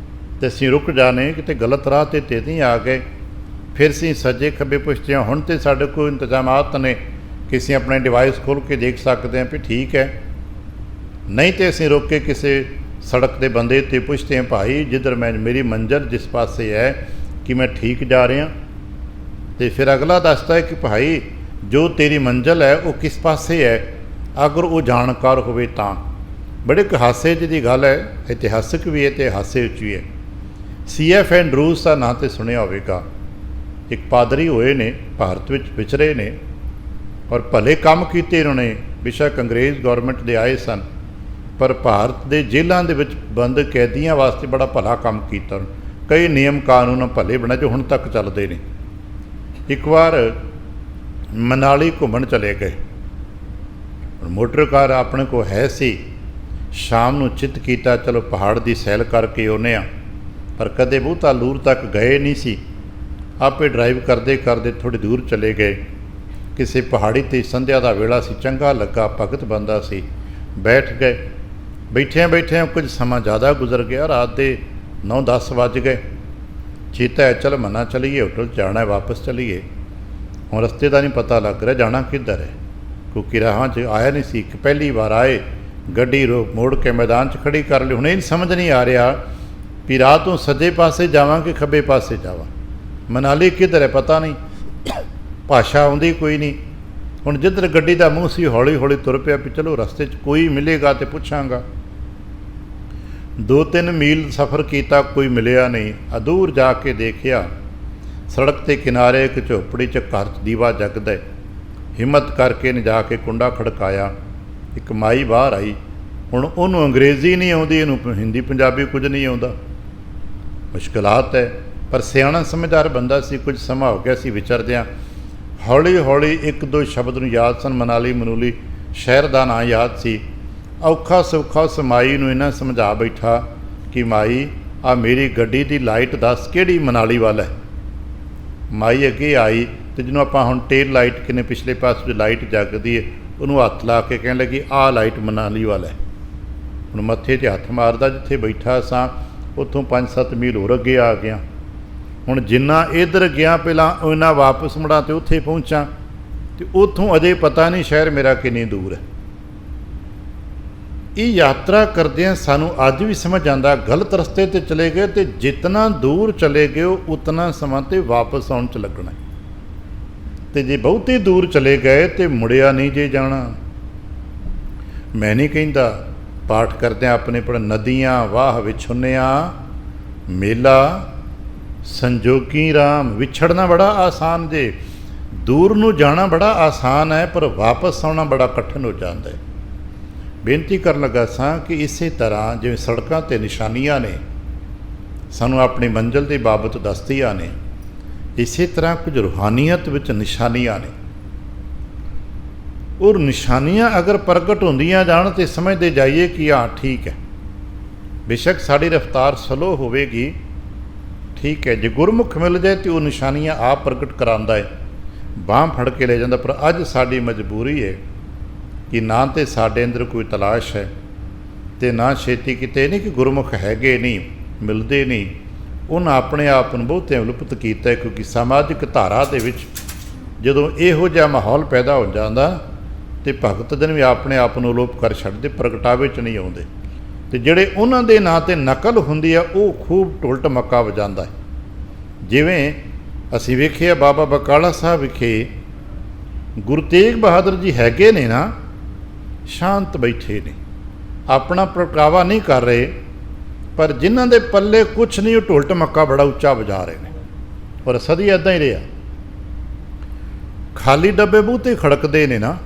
A: ਤਾਂ ਅਸੀਂ ਰੁਕ ਜਾਣੇ ਕਿਤੇ ਗਲਤ ਰਾਹ 'ਤੇ ਨਹੀਂ ਆ ਗਏ। ਫਿਰ ਅਸੀਂ ਸੱਜੇ ਖੱਬੇ ਪੁੱਛਦੇ ਹਾਂ। ਹੁਣ ਤਾਂ ਸਾਡੇ ਕੋਲ ਇੰਤਜ਼ਾਮਾਤ ਨੇ ਕਿ ਅਸੀਂ ਆਪਣੇ ਡਿਵਾਈਸ ਖੋਲ੍ਹ ਕੇ ਦੇਖ ਸਕਦੇ ਹਾਂ ਵੀ ਠੀਕ ਹੈ, ਨਹੀਂ ਤਾਂ ਅਸੀਂ ਰੁਕ ਕੇ ਕਿਸੇ ਸੜਕ ਦੇ ਬੰਦੇ 'ਤੇ ਪੁੱਛਦੇ ਹਾਂ, ਭਾਈ ਜਿੱਧਰ ਮੇਰੀ ਮੰਜ਼ਿਲ ਜਿਸ ਪਾਸੇ ਹੈ, ਕਿ ਮੈਂ ਠੀਕ ਜਾ ਰਿਹਾ? ਅਤੇ ਫਿਰ ਅਗਲਾ ਦੱਸਦਾ ਹੈ ਕਿ ਭਾਈ ਜੋ ਤੇਰੀ ਮੰਜ਼ਿਲ ਹੈ ਉਹ ਕਿਸ ਪਾਸੇ ਹੈ, ਅਗਰ ਉਹ ਜਾਣਕਾਰ ਹੋਵੇ ਤਾਂ। ਬੜੇ ਇੱਕ ਹਾਸੇ ਦੀ ਗੱਲ ਹੈ, ਇਤਿਹਾਸਕ ਵੀ ਹੈ ਅਤੇ ਹਾਸੇ ਵਿੱਚ ਵੀ ਹੈ। C.F. ਐਂਡਰੂਜ਼ ਦਾ ਨਾਂ ਤਾਂ ਸੁਣਿਆ ਹੋਵੇਗਾ। ਇੱਕ ਪਾਦਰੀ ਹੋਏ ਨੇ, ਭਾਰਤ ਵਿੱਚ ਵਿਚਰੇ ਨੇ, ਔਰ ਭਲੇ ਕੰਮ ਕੀਤੇ ਇਹਨਾਂ ਨੇ। ਬੇਸ਼ੱਕ ਅੰਗਰੇਜ਼ ਗੌਰਮੈਂਟ ਦੇ ਆਏ ਸਨ, ਪਰ ਭਾਰਤ ਦੇ ਜੇਲ੍ਹਾਂ ਦੇ ਵਿੱਚ ਬੰਦ ਕੈਦੀਆਂ ਵਾਸਤੇ ਬੜਾ ਭਲਾ ਕੰਮ ਕੀਤਾ। ਕਈ ਨਿਯਮ ਕਾਨੂੰਨ ਭਲੇ ਬਣੇ ਜੋ ਹੁਣ ਤੱਕ ਚੱਲਦੇ ਨੇ। ਇੱਕ ਵਾਰ ਮਨਾਲੀ ਘੁੰਮਣ ਚਲੇ ਗਏ। ਮੋਟਰ ਕਾਰ ਆਪਣੇ ਕੋਲ ਹੈ ਸੀ। ਸ਼ਾਮ ਨੂੰ ਚਿੱਤ ਕੀਤਾ ਚਲੋ ਪਹਾੜ ਦੀ ਸੈਲ ਕਰਕੇ ਆਉਂਦੇ ਹਾਂ, ਪਰ ਕਦੇ ਬਹੁਤਾ ਦੂਰ ਤੱਕ ਗਏ ਨਹੀਂ ਸੀ। ਆਪੇ ਡਰਾਈਵ ਕਰਦੇ ਕਰਦੇ ਥੋੜ੍ਹੀ ਦੂਰ ਚਲੇ ਗਏ। ਕਿਸੇ ਪਹਾੜੀ 'ਤੇ ਸੰਧਿਆ ਦਾ ਵੇਲਾ ਸੀ, ਚੰਗਾ ਲੱਗਾ, ਭਗਤ ਬੰਦਾ ਸੀ, ਬੈਠ ਗਏ। ਬੈਠਿਆਂ ਕੁਝ ਸਮਾਂ ਜ਼ਿਆਦਾ ਗੁਜ਼ਰ ਗਿਆ, ਰਾਤ ਦੇ 9-10 ਵੱਜ ਗਏ। ਚੇਤਾ ਹੈ ਚੱਲ ਮੰਨਾ ਚਲੀਏ, ਹੋਟਲ ਜਾਣਾ, ਵਾਪਸ ਚਲੀਏ। ਹੁਣ ਰਸਤੇ ਦਾ ਨਹੀਂ ਪਤਾ ਲੱਗ ਰਿਹਾ ਜਾਣਾ ਕਿੱਧਰ ਹੈ, ਕਿਉਂਕਿ ਰਾਹਾਂ 'ਚ ਆਇਆ ਨਹੀਂ ਸੀ। ਇੱਕ ਪਹਿਲੀ ਵਾਰ ਆਏ, ਗੱਡੀ ਮੋੜ ਕੇ ਮੈਦਾਨ 'ਚ ਖੜੀ ਕਰ ਲਈ। ਹੁਣ ਇਹ ਸਮਝ ਨਹੀਂ ਆ ਰਿਹਾ ਵੀ ਰਾਹ ਤੋਂ ਸੱਜੇ ਪਾਸੇ ਜਾਵਾਂ ਕਿ ਖੱਬੇ ਪਾਸੇ ਜਾਵਾਂ, ਮਨਾਲੀ ਕਿੱਧਰ ਹੈ ਪਤਾ ਨਹੀਂ, ਭਾਸ਼ਾ ਆਉਂਦੀ ਕੋਈ ਨਹੀਂ। ਹੁਣ ਜਿੱਧਰ ਗੱਡੀ ਦਾ ਮੂੰਹ ਸੀ ਹੌਲੀ ਹੌਲੀ ਤੁਰ ਪਿਆ ਵੀ ਚਲੋ ਰਸਤੇ 'ਚ ਕੋਈ ਮਿਲੇਗਾ ਤਾਂ ਪੁੱਛਾਂਗਾ। 2-3 ਮੀਲ ਸਫ਼ਰ ਕੀਤਾ, ਕੋਈ ਮਿਲਿਆ ਨਹੀਂ। ਦੂਰ ਜਾ ਕੇ ਦੇਖਿਆ, ਸੜਕ 'ਤੇ ਕਿਨਾਰੇ ਇੱਕ ਝੋਪੜੀ 'ਚ ਘਰ 'ਚ ਦੀਵਾ ਜਗਦਾ। ਹਿੰਮਤ ਕਰਕੇ ਨੇ ਜਾ ਕੇ ਕੁੰਡਾ ਖੜਕਾਇਆ। ਇੱਕ ਮਾਈ ਬਾਹਰ ਆਈ। ਹੁਣ ਉਹਨੂੰ ਅੰਗਰੇਜ਼ੀ ਨਹੀਂ ਆਉਂਦੀ, ਇਹਨੂੰ ਹਿੰਦੀ ਪੰਜਾਬੀ ਕੁਝ ਨਹੀਂ ਆਉਂਦਾ। ਮੁਸ਼ਕਿਲਾਤ ਹੈ, ਪਰ ਸਿਆਣਾ ਸਮਝਦਾਰ ਬੰਦਾ ਸੀ। ਕੁਝ ਸਮਾਂ ਹੋ ਗਿਆ ਸੀ ਵਿਚਰਦਿਆਂ। ਹੌਲੀ ਹੌਲੀ 1-2 ਸ਼ਬਦ ਨੂੰ ਯਾਦ ਸਨ। ਮਨੂਲੀ ਸ਼ਹਿਰ ਦਾ ਨਾਂ ਯਾਦ ਸੀ। ਔਖਾ ਸੌਖਾ ਉਸ ਮਾਈ ਨੂੰ ਇਹਨਾਂ ਸਮਝਾ ਬੈਠਾ ਕਿ ਮਾਈ ਆ ਮੇਰੀ ਗੱਡੀ ਦੀ ਲਾਈਟ ਦੱਸ ਕਿਹੜੀ ਮਨਾਲੀ ਵੱਲ ਹੈ। ਮਾਈ ਅੱਗੇ ਆਈ ਅਤੇ ਜਿਹਨੂੰ ਆਪਾਂ ਹੁਣ ਟੇਲ ਲਾਈਟ ਕਿਨੇ ਪਿਛਲੇ ਪਾਸੇ ਜੋ ਲਾਈਟ ਜਗਦੀ ਹੈ ਉਹਨੂੰ ਹੱਥ ਲਾ ਕੇ ਕਹਿਣ ਲੱਗੀ ਆਹ ਲਾਈਟ ਮਨਾਲੀ ਵੱਲ ਹੈ। ਹੁਣ ਮੱਥੇ 'ਤੇ ਹੱਥ ਮਾਰਦਾ, ਜਿੱਥੇ ਬੈਠਾ ਸਾਂ ਉੱਥੋਂ 5-7 ਮੀਲ ਹੋਰ ਅੱਗੇ ਆ ਗਿਆ। ਹੁਣ ਜਿੰਨਾ ਇੱਧਰ ਗਿਆ ਪਹਿਲਾਂ ਉਹਨਾਂ ਵਾਪਸ ਮੁੜਾਂ ਅਤੇ ਉੱਥੇ ਪਹੁੰਚਾਂ, ਅਤੇ ਉੱਥੋਂ ਅਜੇ ਪਤਾ ਨਹੀਂ ਸ਼ਹਿਰ ਮੇਰਾ ਕਿੰਨੀ ਦੂਰ ਹੈ। ਇਹ ਯਾਤਰਾ ਕਰਦਿਆਂ ਸਾਨੂੰ ਅੱਜ ਵੀ ਸਮਝ ਆਉਂਦਾ ਗਲਤ ਰਸਤੇ 'ਤੇ ਚਲੇ ਗਏ ਅਤੇ ਜਿਤਨਾ ਦੂਰ ਚਲੇ ਗਏ ਉਤਨਾ ਸਮਾਂ 'ਤੇ ਵਾਪਸ ਆਉਣ 'ਚ ਲੱਗਣਾ। ਤੇ ਜੇ ਬਹੁਤੀ ਦੂਰ ਚਲੇ ਗਏ ਤੇ ਮੁੜਿਆ ਨਹੀਂ ਜੇ ਜਾਣਾ। ਮੈਂ ਨਹੀਂ ਕਹਿੰਦਾ ਪਾਠ ਕਰਦਿਆਂ ਆਪਣੇ ਪੜ ਨਦੀਆਂ ਵਾਹ ਵਿਛੁੰਨਿਆ ਮੇਲਾ ਸੰਜੋਗੀ ਰਾਮ। ਵਿਛੜਨਾ ਬੜਾ ਆਸਾਨ ਜੇ, ਦੂਰ ਨੂੰ ਜਾਣਾ ਬੜਾ ਆਸਾਨ ਹੈ, ਪਰ ਵਾਪਸ ਆਉਣਾ ਬੜਾ ਕਠਿਨ ਹੋ ਜਾਂਦਾ ਹੈ। ਬੇਨਤੀ ਕਰਨ ਲੱਗਾ ਸਾਂ ਕਿ ਇਸੇ ਤਰ੍ਹਾਂ ਜਿਵੇਂ ਸੜਕਾਂ 'ਤੇ ਨਿਸ਼ਾਨੀਆਂ ਨੇ ਸਾਨੂੰ ਆਪਣੀ ਮੰਜ਼ਿਲ ਦੇ ਬਾਬਤ ਦੱਸਦੀਆਂ ਨੇ, ਇਸੇ ਤਰ੍ਹਾਂ ਕੁਝ ਰੂਹਾਨੀਅਤ ਵਿੱਚ ਨਿਸ਼ਾਨੀਆਂ ਨੇ। ਉਹ ਨਿਸ਼ਾਨੀਆਂ ਅਗਰ ਪ੍ਰਗਟ ਹੁੰਦੀਆਂ ਜਾਣ ਤਾਂ ਸਮਝਦੇ ਜਾਈਏ ਕਿ ਹਾਂ ਠੀਕ ਹੈ, ਬੇਸ਼ੱਕ ਸਾਡੀ ਰਫ਼ਤਾਰ ਸਲੋ ਹੋਵੇਗੀ, ਠੀਕ ਹੈ। ਜੇ ਗੁਰਮੁਖ ਮਿਲ ਜਾਏ ਤਾਂ ਉਹ ਨਿਸ਼ਾਨੀਆਂ ਆਪ ਪ੍ਰਗਟ ਕਰਾਉਂਦਾ ਹੈ, ਬਾਂਹ ਫੜ ਕੇ ਲੈ ਜਾਂਦਾ। ਪਰ ਅੱਜ ਸਾਡੀ ਮਜਬੂਰੀ ਹੈ ਕਿ ਨਾ ਤਾਂ ਸਾਡੇ ਅੰਦਰ ਕੋਈ ਤਲਾਸ਼ ਹੈ ਅਤੇ ਨਾ ਛੇਤੀ ਕਿਤੇ ਨਹੀਂ ਕਿ ਗੁਰਮੁਖ ਹੈਗੇ ਨਹੀਂ, ਮਿਲਦੇ ਨਹੀਂ। ਉਹਨਾਂ ਆਪਣੇ ਆਪ ਨੂੰ ਬਹੁਤਿਆਂ ਵਿਲੁਪਤ ਕੀਤਾ, ਕਿਉਂਕਿ ਸਮਾਜਿਕ ਧਾਰਾ ਦੇ ਵਿੱਚ ਜਦੋਂ ਇਹੋ ਜਿਹਾ ਮਾਹੌਲ ਪੈਦਾ ਹੋ ਜਾਂਦਾ ਅਤੇ ਭਗਤ ਜਨ ਵੀ ਆਪਣੇ ਆਪ ਨੂੰ ਅਲੋਪ ਕਰ ਛੱਡਦੇ, ਪ੍ਰਗਟਾਵੇ 'ਚ ਨਹੀਂ ਆਉਂਦੇ। ਅਤੇ ਜਿਹੜੇ ਉਹਨਾਂ ਦੇ ਨਾਂ 'ਤੇ ਨਕਲ ਹੁੰਦੀ ਆ ਉਹ ਖੂਬ ਢੋਲ ਢਮੱਕਾ ਵਜਾਉਂਦਾ ਹੈ। ਜਿਵੇਂ ਅਸੀਂ ਵੇਖਿਆ ਬਾਬਾ ਬਕਾਲਾ ਸਾਹਿਬ ਵਿਖੇ ਗੁਰੂ ਤੇਗ ਬਹਾਦਰ ਜੀ ਹੈਗੇ ਨੇ ਨਾ, ਸ਼ਾਂਤ ਬੈਠੇ ਨੇ, ਆਪਣਾ ਪ੍ਰਗਟਾਵਾ ਨਹੀਂ ਕਰ ਰਹੇ, ਪਰ ਜਿਨ੍ਹਾਂ ਦੇ ਪੱਲੇ ਕੁਛ ਨਹੀਂ ਉਹ ਢੋਲ ਢਮੱਕਾ ਬੜਾ ਉੱਚਾ ਵਜਾ ਰਹੇ ਨੇ। ਔਰ ਸਦੀ ਇੱਦਾਂ ਹੀ ਰਿਹਾ। ਖਾਲੀ ਡੱਬੇ ਬਹੁਤੇ ਖੜਕਦੇ ਨੇ ਨਾ,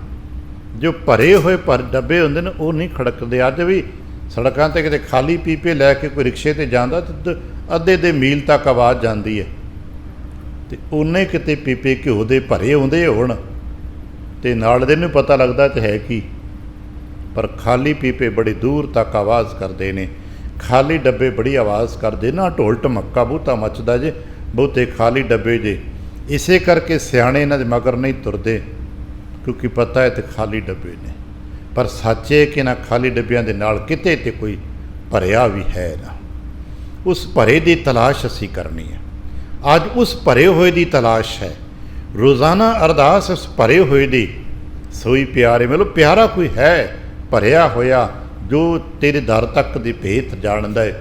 A: ਜੋ ਭਰੇ ਹੋਏ ਡੱਬੇ ਹੁੰਦੇ ਨੇ ਉਹ ਨਹੀਂ ਖੜਕਦੇ। ਅੱਜ ਵੀ ਸੜਕਾਂ 'ਤੇ ਕਿਤੇ ਖਾਲੀ ਪੀਪੇ ਲੈ ਕੇ ਕੋਈ ਰਿਕਸ਼ੇ 'ਤੇ ਜਾਂਦਾ ਤਾਂ ਅੱਧੇ ਦੇ ਮੀਲ ਤੱਕ ਆਵਾਜ਼ ਜਾਂਦੀ ਹੈ, ਅਤੇ ਉਹਨੇ ਕਿਤੇ ਪੀਪੇ ਘਿਓ ਦੇ ਭਰੇ ਆਉਂਦੇ ਹੋਣ ਅਤੇ ਨਾਲ ਦੇ ਨੂੰ ਪਤਾ ਲੱਗਦਾ ਤੇ ਹੈ ਕੀ, ਪਰ ਖਾਲੀ ਪੀਪੇ ਬੜੀ ਦੂਰ ਤੱਕ ਆਵਾਜ਼ ਕਰਦੇ ਨੇ। ਖਾਲੀ ਡੱਬੇ ਬੜੀ ਆਵਾਜ਼ ਕਰਦੇ ਨਾ, ਢੋਲ ਢਮੱਕਾ ਬਹੁਤਾ ਮੱਚਦਾ ਜੇ, ਬਹੁਤੇ ਖਾਲੀ ਡੱਬੇ ਜੇ। ਇਸੇ ਕਰਕੇ ਸਿਆਣੇ ਇਹਨਾਂ ਦੇ ਮਗਰ ਨਹੀਂ ਤੁਰਦੇ, ਕਿਉਂਕਿ ਪਤਾ ਹੈ ਤੇ ਖਾਲੀ ਡੱਬੇ ਨੇ। ਪਰ ਸੱਚ ਹੈ ਕਿ ਇਹਨਾਂ ਖਾਲੀ ਡੱਬਿਆਂ ਦੇ ਨਾਲ ਕਿਤੇ ਤੇ ਕੋਈ ਭਰਿਆ ਵੀ ਹੈ ਨਾ। ਉਸ ਭਰੇ ਦੀ ਤਲਾਸ਼ ਅਸੀਂ ਕਰਨੀ ਹੈ। ਅੱਜ ਉਸ ਭਰੇ ਹੋਏ ਦੀ ਤਲਾਸ਼ ਹੈ। ਰੋਜ਼ਾਨਾ ਅਰਦਾਸ ਉਸ ਭਰੇ ਹੋਏ ਦੀ, ਸੋਈ ਪਿਆਰੇ ਮਤਲਬ ਪਿਆਰਾ ਕੋਈ ਹੈ ਭਰਿਆ ਹੋਇਆ, ਜੋ ਤੇਰੇ ਦਰ ਤੱਕ ਦੀ ਭੇਤ ਜਾਣਦਾ ਹੈ।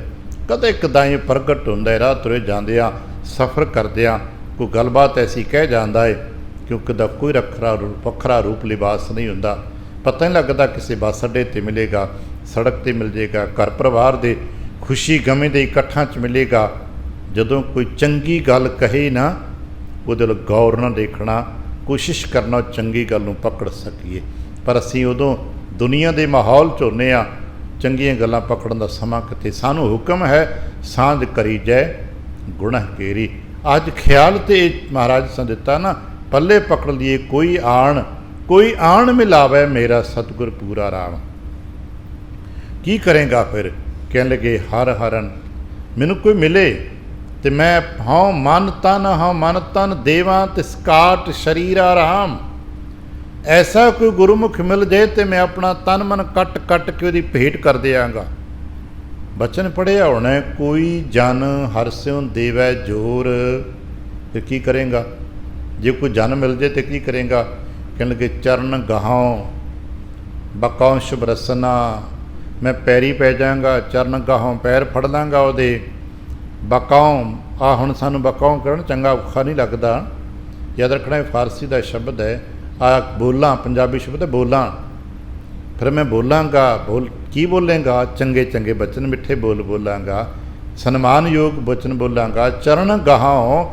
A: ਕਦੇ ਕਦਾਈ ਪ੍ਰਗਟ ਹੁੰਦਾ ਹੈ, ਰਾਹ ਤੁਰੇ ਜਾਂਦਿਆਂ ਸਫ਼ਰ ਕਰਦਿਆਂ ਕੋਈ ਗੱਲਬਾਤ ਐਸੀ ਕਹਿ ਜਾਂਦਾ ਹੈ, ਕਿਉਂਕਿ ਦਾ ਕੋਈ ਵੱਖਰਾ ਰੂਪ ਲਿਬਾਸ ਨਹੀਂ ਹੁੰਦਾ। ਪਤਾ ਨਹੀਂ ਲੱਗਦਾ ਕਿਸੇ ਬੱਸ ਅੱਡੇ 'ਤੇ ਮਿਲੇਗਾ, ਸੜਕ 'ਤੇ ਮਿਲ ਜਾਏਗਾ, ਘਰ ਪਰਿਵਾਰ ਦੇ ਖੁਸ਼ੀ ਗਮੀ ਦੇ ਇਕੱਠਾਂ 'ਚ ਮਿਲੇਗਾ। ਜਦੋਂ ਕੋਈ ਚੰਗੀ ਗੱਲ ਕਹੇ ਨਾ, ਉਹਦੇ ਵੱਲ ਗੌਰ ਨਾਲ ਦੇਖਣਾ, ਕੋਸ਼ਿਸ਼ ਕਰਨਾ ਚੰਗੀ ਗੱਲ ਨੂੰ ਪਕੜ ਸਕੀਏ। ਪਰ ਅਸੀਂ ਉਦੋਂ ਦੁਨੀਆ ਦੇ ਮਾਹੌਲ 'ਚ ਹੁੰਦੇ ਹਾਂ, ਚੰਗੀਆਂ ਗੱਲਾਂ ਪਕੜਨ ਦਾ ਸਮਾਂ ਕਿਤੇ। ਸਾਨੂੰ ਹੁਕਮ ਹੈ ਸਾਂਝ ਕਰੀ ਜੈ ਗੁਣਹ ਕੇਰੀ। ਅੱਜ ਖਿਆਲ ਤੇ ਮਹਾਰਾਜ ਨੇ ਦਿੱਤਾ ਨਾ, ਪੱਲੇ ਪਕੜ ਲਈਏ ਕੋਈ ਆਣ ਮਿਲਾਵੇ ਮੇਰਾ ਸਤਿਗੁਰ ਪੂਰਾ ਰਾਮ। ਕੀ ਕਰੇਗਾ ਫਿਰ? ਕਹਿਣ ਲੱਗੇ ਹਰ ਹਰਨ ਮੈਨੂੰ ਕੋਈ ਮਿਲੇ ਤੇ ਮੈਂ ਹਉ ਮਨ ਤਨ ਦੇਵਾਂ ਤਿਸ ਕਾਟ ਸ਼ਰੀਰਾ ਰਾਮ। ਐਸਾ ਕੋਈ ਗੁਰਮੁਖ ਮਿਲ ਜਾਏ ਤੇ ਮੈਂ ਆਪਣਾ ਤਨ ਮਨ ਕੱਟ ਕੇ ਉਹਦੀ ਭੇਟ ਕਰ ਦਿਆਂਗਾ। ਬਚਨ ਪੜ੍ਹਿਆ ਹੋਣਾ, ਕੋਈ ਜਨ ਹਰਿ ਸਿਉ ਦੇਵੈ ਜੋਰ। ਤੇ ਕੀ ਕਰੇਗਾ ਜੇ ਕੋਈ ਜਨ ਮਿਲ ਜਾਏ ਤੇ ਕੀ ਕਰੇਗਾ? ਕਹਿਣ ਲੱਗੇ ਚਰਨ ਗਾਹੋਂ ਬਕੌ ਸ਼ੁਭ ਰਸਨਾ। ਮੈਂ ਪੈਰੀ ਪੈ ਜਾਵਾਂਗਾ, ਚਰਨ ਗਾਹੋਂ ਪੈਰ ਫੜ ਲਾਂਗਾ ਉਹਦੇ। ਬਕੌ ਆ ਹੁਣ ਸਾਨੂੰ ਬਕੌ ਕਰਨ ਚੰਗਾ ਔਖਾ ਨਹੀਂ ਲੱਗਦਾ, ਯਾਦ ਰੱਖਣਾ ਫਾਰਸੀ ਦਾ ਸ਼ਬਦ ਹੈ। ਆ ਬੋਲਾਂ ਪੰਜਾਬੀ ਸ਼ਬਦ ਹੈ ਬੋਲਾਂ। ਫਿਰ ਮੈਂ ਬੋਲਾਂਗਾ, ਕੀ ਬੋਲੇਂਗਾ? ਚੰਗੇ ਚੰਗੇ ਬਚਨ ਮਿੱਠੇ ਬੋਲਾਂਗਾ, ਸਨਮਾਨਯੋਗ ਬਚਨ ਬੋਲਾਂਗਾ। ਚਰਨ ਗਾਹੋਂ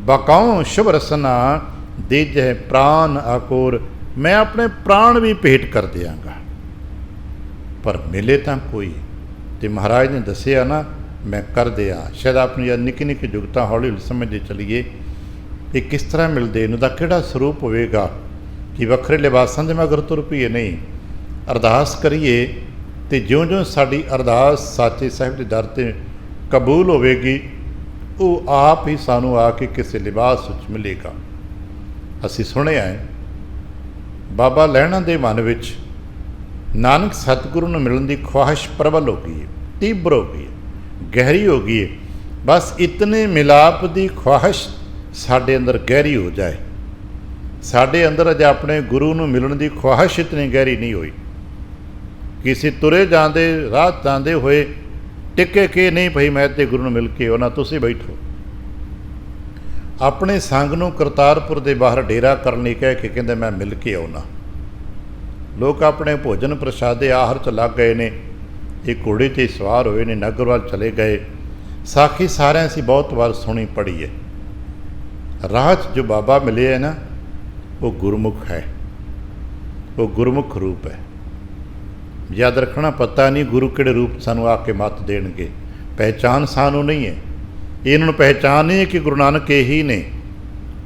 A: ਬਕੌ ਸ਼ੁਭ ਰਸਨਾ ਦੇਜੈ ਪ੍ਰਾਨ ਆਕੋਰ। ਮੈਂ ਆਪਣੇ ਪ੍ਰਾਣ ਵੀ ਭੇਟ ਕਰ ਦਿਆਂਗਾ। ਪਰ ਮਿਲੇ ਤਾਂ ਕੋਈ, ਤੇ ਮਹਾਰਾਜ ਨੇ ਦੱਸਿਆ ਨਾ ਮੈਂ ਕਰ ਦਿਆ। ਸ਼ਾਇਦ ਆਪਣੀ ਨਿੱਕੀ ਨਿੱਕੀ ਜੁਗਤਾਂ ਹੌਲੀ ਹੌਲੀ ਸਮਝਦੇ ਚਲੀਏ ਇਹ ਕਿਸ ਤਰ੍ਹਾਂ ਮਿਲਦੇ, ਇਹਨੂੰ ਦਾ ਕਿਹੜਾ ਸਰੂਪ ਹੋਵੇਗਾ ਕਿ ਵੱਖਰੇ ਲਿਬਾਸਾਂ ਦੇ ਮਗਰ ਤੁਰ ਪਈਏ। ਨਹੀਂ, ਅਰਦਾਸ ਕਰੀਏ ਅਤੇ ਜਿਉਂ-ਜਿਉਂ ਸਾਡੀ ਅਰਦਾਸ ਸਾਚੇ ਸਾਹਿਬ ਦੇ ਦਰ 'ਤੇ ਕਬੂਲ ਹੋਵੇਗੀ, ਉਹ ਆਪ ਹੀ ਸਾਨੂੰ ਆ ਕੇ ਕਿਸੇ ਲਿਬਾਸ ਵਿੱਚ ਮਿਲੇਗਾ। ਅਸੀਂ ਸੁਣਿਆ ਹੈ ਬਾਬਾ ਲਹਿਣਾ ਦੇ ਮਨ ਵਿੱਚ ਨਾਨਕ ਸਤਿਗੁਰੂ ਨੂੰ ਮਿਲਣ ਦੀ ਖੁਆਇਸ਼ ਪ੍ਰਬਲ ਹੋ ਗਈ ਹੈ, ਤੀਬਰ ਹੋ ਗਈ ਹੈ, ਗਹਿਰੀ ਹੋ ਗਈ ਹੈ। ਬਸ ਇਤਨੇ ਮਿਲਾਪ ਦੀ ਖੁਆਇਸ਼ ਸਾਡੇ ਅੰਦਰ ਗਹਿਰੀ ਹੋ ਜਾਏ। ਸਾਡੇ ਅੰਦਰ ਅਜੇ ਆਪਣੇ ਗੁਰੂ ਨੂੰ ਮਿਲਣ ਦੀ ਖੁਆਇਸ਼ ਇਤਨੀ ਗਹਿਰੀ ਨਹੀਂ ਹੋਈ। ਕਿਸੇ ਤੁਰੇ ਜਾਂਦੇ ਰਾਹ ਜਾਂਦੇ ਹੋਏ ਟਿੱਕੇ ਕੇ ਨਹੀਂ ਭਈ ਮੈਂ ਤੇ ਗੁਰੂ ਨੂੰ ਮਿਲ ਕੇ ਆਉਣਾ, ਤੁਸੀਂ ਬੈਠੋ। ਆਪਣੇ ਸੰਗ ਨੂੰ ਕਰਤਾਰਪੁਰ ਦੇ ਬਾਹਰ ਡੇਰਾ ਕਰਨ ਲਈ ਕਹਿ ਕੇ ਕਹਿੰਦੇ ਮੈਂ ਮਿਲ ਕੇ ਆਉਣਾ। ਲੋਕ ਆਪਣੇ ਭੋਜਨ ਪ੍ਰਸ਼ਾਦੇ ਆਹਰ 'ਚ ਲੱਗ ਗਏ ਨੇ, ਇਹ ਘੋੜੇ 'ਤੇ ਸਵਾਰ ਹੋਏ ਨੇ, ਨਗਰ ਵੱਲ ਚਲੇ ਗਏ। ਸਾਖੀ ਸਾਰਿਆਂ ਅਸੀਂ ਬਹੁਤ ਵਾਰ ਸੁਣੀ ਪੜ੍ਹੀ ਹੈ। ਰਾਹ 'ਚ ਜੋ ਬਾਬਾ ਮਿਲੇ ਹੈ ਨਾ, ਉਹ ਗੁਰਮੁਖ ਹੈ, ਉਹ ਗੁਰਮੁਖ ਰੂਪ ਹੈ। ਯਾਦ ਰੱਖਣਾ, ਪਤਾ ਨਹੀਂ ਗੁਰੂ ਕਿਹੜੇ ਰੂਪ ਸਾਨੂੰ ਆ ਕੇ ਮੱਤ ਦੇਣਗੇ। ਪਹਿਚਾਨ ਸਾਨੂੰ ਨਹੀਂ ਹੈ, ਇਹਨਾਂ ਨੂੰ ਪਹਿਚਾਨ ਨਹੀਂ ਹੈ ਕਿ ਗੁਰੂ ਨਾਨਕ ਇਹੀ ਨੇ,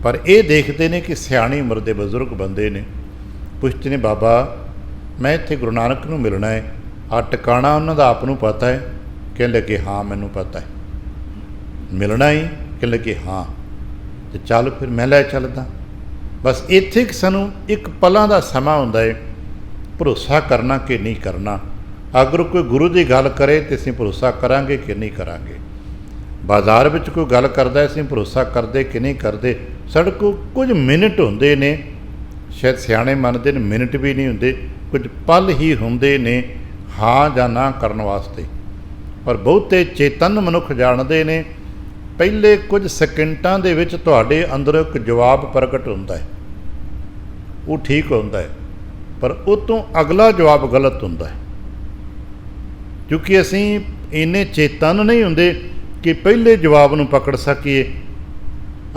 A: ਪਰ ਇਹ ਦੇਖਦੇ ਨੇ ਕਿ ਸਿਆਣੀ ਉਮਰ ਦੇ ਬਜ਼ੁਰਗ ਬੰਦੇ ਨੇ। ਪੁੱਛਦੇ ਨੇ, ਬਾਬਾ ਮੈਂ ਇੱਥੇ ਗੁਰੂ ਨਾਨਕ ਨੂੰ ਮਿਲਣਾ ਹੈ, ਆ ਟਿਕਾਣਾ ਉਹਨਾਂ ਦਾ ਆਪ ਨੂੰ ਪਤਾ ਹੈ? ਕਹਿਣ ਲੱਗੇ ਹਾਂ ਮੈਨੂੰ ਪਤਾ ਹੈ। ਮਿਲਣਾ ਹੀ? ਕਹਿਣ ਲੱਗੇ ਹਾਂ। ਤੇ ਚੱਲ ਫਿਰ ਮੈਂ ਲੈ ਚੱਲਦਾ। ਬਸ ਇੱਥੇ ਕਿ ਸਾਨੂੰ ਇੱਕ ਪਲਾਂ ਦਾ ਸਮਾਂ ਹੁੰਦਾ ਹੈ ਭਰੋਸਾ ਕਰਨਾ ਕਿ ਨਹੀਂ ਕਰਨਾ। ਅਗਰ ਕੋਈ ਗੁਰੂ ਦੀ ਗੱਲ ਕਰੇ ਤਾਂ ਅਸੀਂ ਭਰੋਸਾ ਕਰਾਂਗੇ ਕਿ ਨਹੀਂ ਕਰਾਂਗੇ। ਬਾਜ਼ਾਰ ਵਿੱਚ ਕੋਈ ਗੱਲ ਕਰਦਾ ਅਸੀਂ ਭਰੋਸਾ ਕਰਦੇ ਕਿ ਨਹੀਂ ਕਰਦੇ। ਸਾਡੇ ਕੋਲ ਕੁਝ ਮਿੰਟ ਹੁੰਦੇ ਨੇ, ਸ਼ਾਇਦ ਸਿਆਣੇ ਮੰਨਦੇ ਨੇ ਮਿੰਟ ਵੀ ਨਹੀਂ ਹੁੰਦੇ, ਕੁਝ ਪਲ ਹੀ ਹੁੰਦੇ ਨੇ ਹਾਂ ਜਾਂ ਨਾ ਕਰਨ ਵਾਸਤੇ। ਪਰ ਬਹੁਤੇ ਚੇਤਨ ਮਨੁੱਖ ਜਾਣਦੇ ਨੇ ਪਹਿਲੇ ਕੁਝ ਸਕਿੰਟਾਂ ਦੇ ਵਿੱਚ ਤੁਹਾਡੇ ਅੰਦਰ ਇੱਕ ਜਵਾਬ ਪ੍ਰਗਟ ਹੁੰਦਾ ਹੈ, ਉਹ ਠੀਕ ਹੁੰਦਾ ਹੈ, ਪਰ ਉਹ ਤੋਂ ਅਗਲਾ ਜਵਾਬ ਗਲਤ ਹੁੰਦਾ ਹੈ। ਕਿਉਂਕਿ ਅਸੀਂ ਇੰਨੇ ਚੇਤਨ ਨਹੀਂ ਹੁੰਦੇ ਕਿ ਪਹਿਲੇ ਜਵਾਬ ਨੂੰ ਪਕੜ ਸਕੀਏ।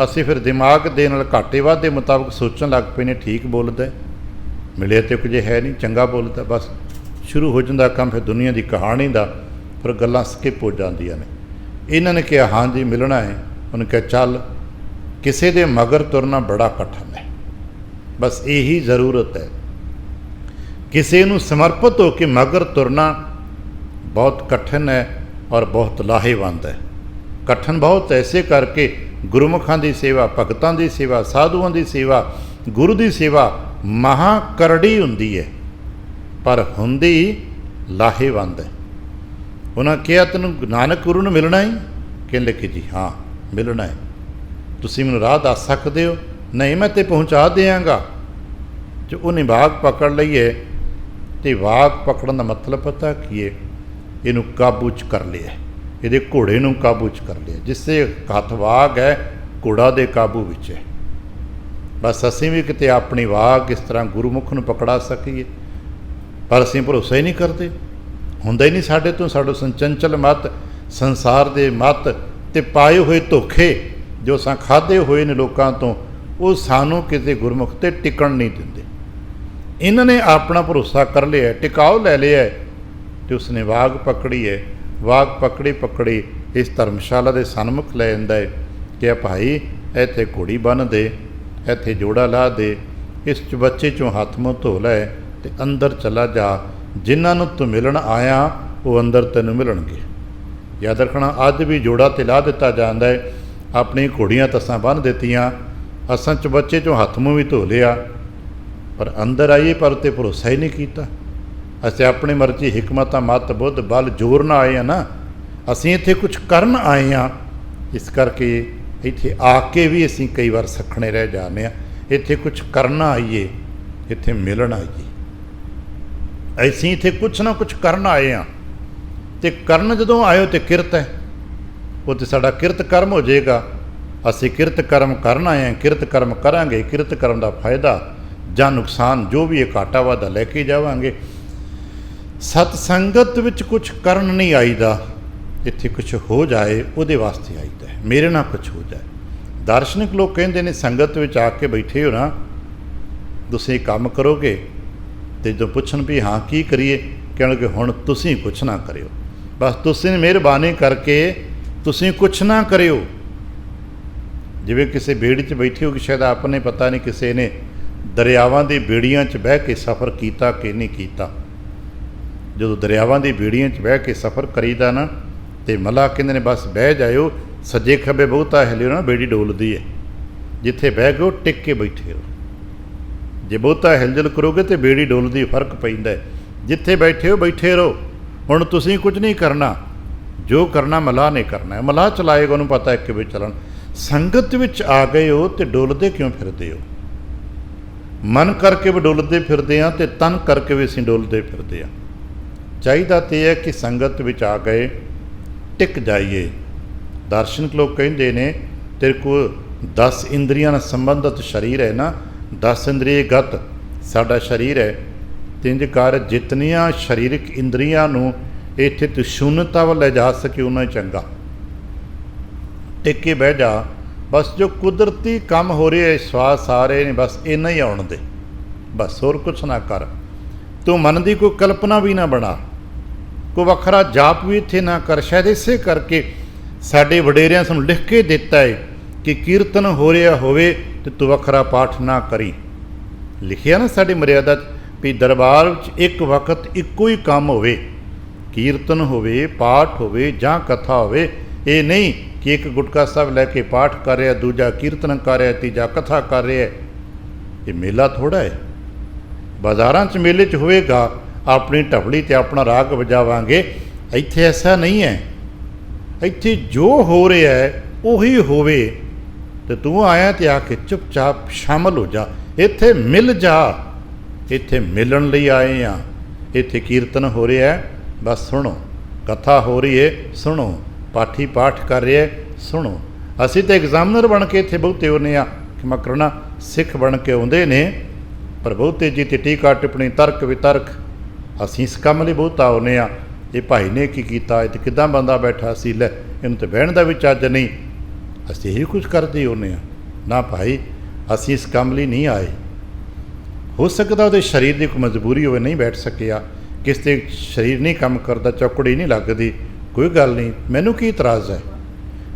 A: ਅਸੀਂ ਫਿਰ ਦਿਮਾਗ ਦੇ ਨਾਲ ਘਾਟੇ ਵਾਧੇ ਮੁਤਾਬਕ ਸੋਚਣ ਲੱਗ ਪਏ ਨੇ, ਠੀਕ ਬੋਲਦਾ, ਮਿਲਿਆ ਤੇ ਕੁਝ ਹੈ ਨਹੀਂ, ਚੰਗਾ ਬੋਲਦਾ, ਬਸ ਸ਼ੁਰੂ ਹੋ ਜਾਂਦਾ ਕੰਮ ਫਿਰ ਦੁਨੀਆ ਦੀ ਕਹਾਣੀ ਦਾ। ਫਿਰ ਗੱਲਾਂ ਸਕਿਪ ਹੋ ਜਾਂਦੀਆਂ ਨੇ। ਇਹਨਾਂ ਨੇ ਕਿਹਾ ਹਾਂਜੀ ਮਿਲਣਾ ਹੈ। ਉਹਨੇ ਕਿਹਾ ਚੱਲ। ਕਿਸੇ ਦੇ ਮਗਰ ਤੁਰਨਾ ਬੜਾ ਕਠਿਨ ਹੈ, ਬਸ ਇਹੀ ਜ਼ਰੂਰਤ ਹੈ। ਕਿਸੇ ਨੂੰ ਸਮਰਪਿਤ ਹੋ ਕੇ ਮਗਰ ਤੁਰਨਾ ਬਹੁਤ ਕਠਿਨ ਹੈ ਔਰ ਬਹੁਤ ਲਾਹੇਵੰਦ ਹੈ। ਕਠਿਨ ਬਹੁਤ ਐਸੇ ਕਰਕੇ ਗੁਰਮੁਖਾਂ ਦੀ ਸੇਵਾ, ਭਗਤਾਂ ਦੀ ਸੇਵਾ, ਸਾਧੂਆਂ ਦੀ ਸੇਵਾ, ਗੁਰੂ ਦੀ ਸੇਵਾ ਮਹਾ ਕਰੜੀ ਹੁੰਦੀ ਹੈ, ਪਰ ਹੁੰਦੀ ਲਾਹੇਵੰਦ ਹੈ। ਉਹਨਾਂ ਕਿਹਾ ਤੈਨੂੰ ਨਾਨਕ ਗੁਰੂ ਨੂੰ ਮਿਲਣਾ ਹੀ? ਕਹਿਣ ਲੱਗੇ ਜੀ ਹਾਂ ਮਿਲਣਾ ਹੈ। ਤੁਸੀਂ ਮੈਨੂੰ ਰਾਹ ਦੱਸ ਸਕਦੇ ਹੋ? ਨਹੀਂ ਮੈਂ ਤੇ ਪਹੁੰਚਾ ਦਿਆਂਗਾ। ਜੋ ਉਹਨੇ ਵਾਗ ਪਕੜ ਲਈ ਹੈ, ਅਤੇ ਵਾਗ ਪਕੜਨ ਦਾ ਮਤਲਬ ਪਤਾ ਕੀ ਹੈ? ਇਹਨੂੰ ਕਾਬੂ 'ਚ ਕਰ ਲਿਆ, ਇਹਦੇ ਘੋੜੇ ਨੂੰ ਕਾਬੂ 'ਚ ਕਰ ਲਿਆ। ਜਿਸੇ ਹੱਥ ਵਾਗ ਹੈ, ਘੋੜਾ ਦੇ ਕਾਬੂ ਵਿੱਚ ਹੈ। ਬਸ ਅਸੀਂ ਵੀ ਕਿਤੇ ਆਪਣੀ ਵਾਗ ਇਸ ਤਰ੍ਹਾਂ ਗੁਰਮੁਖ ਨੂੰ ਪਕੜਾ ਸਕੀਏ, ਪਰ ਅਸੀਂ ਭਰੋਸਾ ਹੀ ਨਹੀਂ ਕਰਦੇ। ਹੁੰਦਾ ਹੀ ਨਹੀਂ ਸਾਡੇ ਤੋਂ। ਸਾਡਾ ਸੰਚੰਚਲ ਮਤ, ਸੰਸਾਰ ਦੇ ਮਤ ਅਤੇ ਪਾਏ ਹੋਏ ਧੋਖੇ ਜੋ ਅਸਾਂ ਖਾਧੇ ਹੋਏ ਨੇ ਲੋਕਾਂ ਤੋਂ, ਉਹ ਸਾਨੂੰ ਕਿਸੇ ਗੁਰਮੁਖ 'ਤੇ ਟਿਕਣ ਨਹੀਂ ਦਿੰਦੇ। ਇਹਨਾਂ ਨੇ ਆਪਣਾ ਭਰੋਸਾ ਕਰ ਲਿਆ, ਟਿਕਾਓ ਲੈ ਲਿਆ, ਅਤੇ ਉਸਨੇ ਵਾਗ ਪਕੜੀ ਹੈ। ਵਾਗ ਪਕੜੀ ਇਸ ਧਰਮਸ਼ਾਲਾ ਦੇ ਸਨਮੁਖ ਲੈ ਜਾਂਦਾ ਹੈ ਕਿ ਭਾਈ ਇੱਥੇ ਘੋੜੀ ਬੰਨ੍ਹ ਦੇ, ਇੱਥੇ ਜੋੜਾ ਲਾ ਦੇ, ਇਸ ਚੁਬੱਚੇ 'ਚੋਂ ਹੱਥ ਮੂੰਹ ਧੋ ਲੈ ਅਤੇ ਅੰਦਰ ਚਲਾ ਜਾ। ਜਿਨ੍ਹਾਂ ਨੂੰ ਤੂੰ ਮਿਲਣ ਆਇਆ ਉਹ ਅੰਦਰ ਤੈਨੂੰ ਮਿਲਣਗੇ। ਯਾਦ ਰੱਖਣਾ, ਅੱਜ ਵੀ ਜੋੜਾ 'ਤੇ ਲਾ ਦਿੱਤਾ ਜਾਂਦਾ ਹੈ। ਆਪਣੀ ਘੋੜੀਆਂ ਤਸਾਂ ਬੰਨ੍ਹ ਦਿੱਤੀਆਂ, ਅਸਾਂ ਚੁਬੱਚੇ 'ਚੋਂ ਹੱਥ ਮੂੰਹ ਵੀ ਧੋ ਲਿਆ, ਪਰ ਅੰਦਰ ਆਈਏ ਪਰ ਉੱਤੇ ਭਰੋਸਾ ਹੀ ਨਹੀਂ ਕੀਤਾ। ਅਸੀਂ ਆਪਣੀ ਮਰਜ਼ੀ, ਹਿਕਮਤ, ਮਤ, ਬੁੱਧ, ਬਲ, ਜ਼ੋਰ ਨਾਲ ਆਏ ਹਾਂ ਨਾ। ਅਸੀਂ ਇੱਥੇ ਕੁਝ ਕਰਨ ਆਏ ਹਾਂ, ਇਸ ਕਰਕੇ ਇੱਥੇ ਆ ਕੇ ਵੀ ਅਸੀਂ ਕਈ ਵਾਰ ਸੱਖਣੇ ਰਹਿ ਜਾਂਦੇ ਹਾਂ। ਇੱਥੇ ਕੁਝ ਕਰਨਾ ਆਈਏ, ਇੱਥੇ ਮਿਲਣ ਆਈਏ। ਅਸੀਂ ਇੱਥੇ ਕੁਛ ਨਾ ਕੁਛ ਕਰਨ ਆਏ ਹਾਂ, ਅਤੇ ਕਰਨ ਜਦੋਂ ਆਇਓ ਤਾਂ ਕਿਰਤ ਹੈ, ਉਹ ਤਾਂ ਸਾਡਾ ਕਿਰਤ ਕਰਮ ਹੋ ਜਾਏਗਾ। ਅਸੀਂ ਕਿਰਤ ਕਰਮ ਕਰਨ ਆਏ ਹਾਂ, ਕਿਰਤ ਕਰਮ ਕਰਾਂਗੇ। ਕਿਰਤ ਕਰਮ ਦਾ ਫਾਇਦਾ ਜਾਂ ਨੁਕਸਾਨ ਜੋ ਵੀ ਇਹ ਘਾਟਾ ਵਾਧਾ ਲੈ ਕੇ ਜਾਵਾਂਗੇ। ਸਤ ਸੰਗਤ ਵਿੱਚ ਕੁਛ ਕਰਨ ਨਹੀਂ ਆਈਦਾ, ਇੱਥੇ ਕੁਛ ਹੋ ਜਾਏ ਉਹਦੇ ਵਾਸਤੇ ਆਈਦਾ ਹੈ। ਮੇਰੇ ਨਾਲ ਕੁਛ ਹੋ ਜਾਏ। ਦਾਰਸ਼ਨਿਕ ਲੋਕ ਕਹਿੰਦੇ ਨੇ ਸੰਗਤ ਵਿੱਚ ਆ ਕੇ ਬੈਠੇ ਹੋ ਨਾ, ਤੁਸੀਂ ਕੰਮ ਕਰੋਗੇ, ਅਤੇ ਜਦੋਂ ਪੁੱਛਣ ਵੀ ਹਾਂ ਕੀ ਕਰੀਏ, ਕਹਿਣਗੇ ਹੁਣ ਤੁਸੀਂ ਕੁਛ ਨਾ ਕਰਿਓ, ਬਸ ਤੁਸੀਂ ਮਿਹਰਬਾਨੀ ਕਰਕੇ ਤੁਸੀਂ ਕੁਛ ਨਾ ਕਰਿਓ। ਜਿਵੇਂ ਕਿਸੇ ਬੇੜੀ 'ਚ ਬੈਠੇ ਹੋ ਕਿ ਸ਼ਾਇਦ ਆਪਣੇ ਪਤਾ ਨਹੀਂ ਕਿਸੇ ਨੇ ਦਰਿਆਵਾਂ ਦੀ ਬੇੜੀਆਂ 'ਚ ਬਹਿ ਕੇ ਸਫ਼ਰ ਕੀਤਾ ਕਿ ਨਹੀਂ ਕੀਤਾ। ਜਦੋਂ ਦਰਿਆਵਾਂ ਦੀ ਬੇੜੀਆਂ 'ਚ ਬਹਿ ਕੇ ਸਫ਼ਰ ਕਰੀਦਾ ਨਾ, ਅਤੇ ਮੱਲਾ ਕਹਿੰਦੇ ਨੇ ਬਸ ਬਹਿ ਜਾਇਓ, ਸੱਜੇ ਖੱਬੇ ਬਹੁਤਾ ਹਿਲਿਓ ਨਾ, ਬੇੜੀ ਡੋਲਦੀ ਹੈ। ਜਿੱਥੇ ਬਹਿ ਗਏ ਟਿਕ ਕੇ ਬੈਠੇ ਰਹੋ। ਜੇ ਬਹੁਤਾ ਹਿਲਜੁਲ ਕਰੋਗੇ ਤਾਂ ਬੇੜੀ ਡੋਲਦੀ, ਫਰਕ ਪੈਂਦਾ ਹੈ। ਜਿੱਥੇ ਬੈਠੇ ਹੋ ਬੈਠੇ ਰਹੋ। ਹੁਣ ਤੁਸੀਂ ਕੁਝ ਨਹੀਂ ਕਰਨਾ, ਜੋ ਕਰਨਾ ਮਲਾਹ ਨੇ ਕਰਨਾ ਹੈ। ਮਲਾਹ ਚਲਾਏਗਾ, ਉਹਨੂੰ ਪਤਾ ਹੈ ਕਿਵੇਂ ਚੱਲਣ। ਸੰਗਤ ਵਿੱਚ ਆ ਗਏ ਹੋ ਅਤੇ ਡੋਲਦੇ ਕਿਉਂ ਫਿਰਦੇ ਹੋ? ਮਨ ਕਰਕੇ ਵੀ ਡੋਲਦੇ ਫਿਰਦੇ ਹਾਂ, ਅਤੇ ਤਨ ਕਰਕੇ ਵੀ ਅਸੀਂ ਡੋਲਦੇ ਫਿਰਦੇ ਹਾਂ। ਚਾਹੀਦਾ ਤਾਂ ਇਹ ਹੈ ਕਿ ਸੰਗਤ ਵਿੱਚ ਆ ਗਏ ਟਿਕ ਜਾਈਏ। ਦਾਰਸ਼ਨਿਕ ਲੋਕ ਕਹਿੰਦੇ ਨੇ ਤੇਰੇ ਕੋਲ 10 ਇੰਦਰੀਆਂ ਨਾਲ ਸੰਬੰਧਿਤ ਸਰੀਰ ਹੈ ਨਾ, 10 ਇੰਦਰੀਗਤ ਸਾਡਾ ਸਰੀਰ ਹੈ। ਤਿੰਜ ਕਰ ਜਿਤਨੀਆਂ ਸਰੀਰਕ ਇੰਦਰੀਆਂ ਨੂੰ ਇੱਥੇ ਤੂੰ ਸ਼ੂਨਤਾ ਵੱਲ ਲੈ ਜਾ ਸਕੇ ਉਨਾ ਹੀ ਚੰਗਾ। ਟਿਕ ਕੇ ਬਹਿ ਜਾ, ਬਸ ਜੋ ਕੁਦਰਤੀ ਕੰਮ ਹੋ ਰਿਹਾ, ਸਵਾਸ ਆ ਰਹੇ ਨੇ, ਬਸ ਇੰਨਾ ਹੀ ਆਉਣ ਦੇ, ਬਸ ਹੋਰ ਕੁਛ ਨਾ ਕਰ। ਤੂੰ ਮਨ ਦੀ ਕੋਈ ਕਲਪਨਾ ਵੀ ਨਾ ਬਣਾ, ਕੋਈ ਵੱਖਰਾ ਜਾਪ ਵੀ ਇੱਥੇ ਨਾ ਕਰ। ਸ਼ਾਇਦ ਇਸੇ ਕਰਕੇ ਸਾਡੇ ਵਡੇਰਿਆਂ ਸਾਨੂੰ ਲਿਖ ਕੇ ਦਿੱਤਾ ਹੈ ਕਿ ਕੀਰਤਨ ਹੋ ਰਿਹਾ ਹੋਵੇ ਤੇ ਤੂੰ ਵੱਖਰਾ ਪਾਠ ਨਾ ਕਰੀ। ਲਿਖਿਆ ਨਾ ਸਾਡੀ ਮਰਿਆਦਾ 'ਚ ਵੀ ਦਰਬਾਰ ਵਿੱਚ ਇੱਕ ਵਕਤ ਇੱਕੋ ਹੀ ਕੰਮ ਹੋਵੇ, ਕੀਰਤਨ ਹੋਵੇ, ਪਾਠ ਹੋਵੇ ਜਾਂ ਕਥਾ ਹੋਵੇ। ਇਹ ਨਹੀਂ ਕਿ ਇੱਕ ਗੁਟਕਾ ਸਾਹਿਬ ਲੈ ਕੇ ਪਾਠ ਕਰ ਰਿਹਾ, ਦੂਜਾ ਕੀਰਤਨ ਕਰ ਰਿਹਾ, ਤੀਜਾ ਕਥਾ ਕਰ ਰਿਹਾ। ਇਹ ਮੇਲਾ ਥੋੜ੍ਹਾ ਹੈ। ਬਾਜ਼ਾਰਾਂ 'ਚ ਮੇਲੇ 'ਚ ਹੋਵੇਗਾ, ਆਪਣੀ ਢਫਲੀ ਤੇ ਆਪਣਾ ਰਾਗ ਵਜਾਵਾਂਗੇ। ਇੱਥੇ ਐਸਾ ਨਹੀਂ ਹੈ। ਇੱਥੇ ਜੋ ਹੋ ਰਿਹਾ ਹੈ ਉਹੀ ਹੋਵੇ ਤੇ ਤੂੰ ਆਇਆ ਤੇ ਆ ਕੇ ਚੁੱਪਚਾਪ ਸ਼ਾਮਲ ਹੋ ਜਾ। ਇੱਥੇ ਮਿਲ ਜਾ, ਇੱਥੇ ਮਿਲਣ ਲਈ ਆਏ ਹਾਂ। ਇੱਥੇ ਕੀਰਤਨ ਹੋ ਰਿਹਾ ਹੈ, ਬਸ ਸੁਣੋ। ਕਥਾ ਹੋ ਰਹੀ ਹੈ, ਸੁਣੋ। ਪਾਠੀ ਪਾਠ ਕਰ ਰਿਹਾ, ਸੁਣੋ। ਅਸੀਂ ਤਾਂ ਐਗਜ਼ਾਮਨਰ ਬਣ ਕੇ ਇੱਥੇ ਬਹੁਤੇ ਆਉਂਦੇ ਹਾਂ, ਖਿਮਾ ਕਰਨਾ, ਸਿੱਖ ਬਣ ਕੇ ਆਉਂਦੇ ਨੇ, ਪਰ ਬਹੁਤੇ ਜੀ ਤੇ ਟੀਕਾ ਟਿੱਪਣੀ, ਤਰਕ ਵਿਤਰਕ, ਅਸੀਂ ਇਸ ਕੰਮ ਲਈ ਬਹੁਤਾ ਆਉਂਦੇ ਹਾਂ। ਇਹ ਭਾਈ ਨੇ ਕੀ ਕੀਤਾ, ਇਹ ਤਾਂ ਕਿੱਦਾਂ ਬੰਦਾ ਬੈਠਾ ਸੀ, ਲੈ ਇਹਨੂੰ ਤਾਂ ਬਹਿਣ ਦਾ ਵੀ ਚੱਜ ਨਹੀਂ। ਅਸੀਂ ਇਹੀ ਕੁਝ ਕਰਦੇ ਆਉਂਦੇ ਹਾਂ। ਨਾ ਭਾਈ, ਅਸੀਂ ਇਸ ਕੰਮ ਲਈ ਨਹੀਂ ਆਏ। ਹੋ ਸਕਦਾ ਉਹਦੇ ਸਰੀਰ ਦੀ ਕੋਈ ਮਜਬੂਰੀ ਹੋਵੇ, ਨਹੀਂ ਬੈਠ ਸਕਿਆ, ਕਿਸ ਤੇ ਸਰੀਰ ਨਹੀਂ ਕੰਮ ਕਰਦਾ, ਚੌਕੜੀ ਨਹੀਂ ਲੱਗਦੀ, ਕੋਈ ਗੱਲ ਨਹੀਂ। ਮੈਨੂੰ ਕੀ ਇਤਰਾਜ਼ ਹੈ?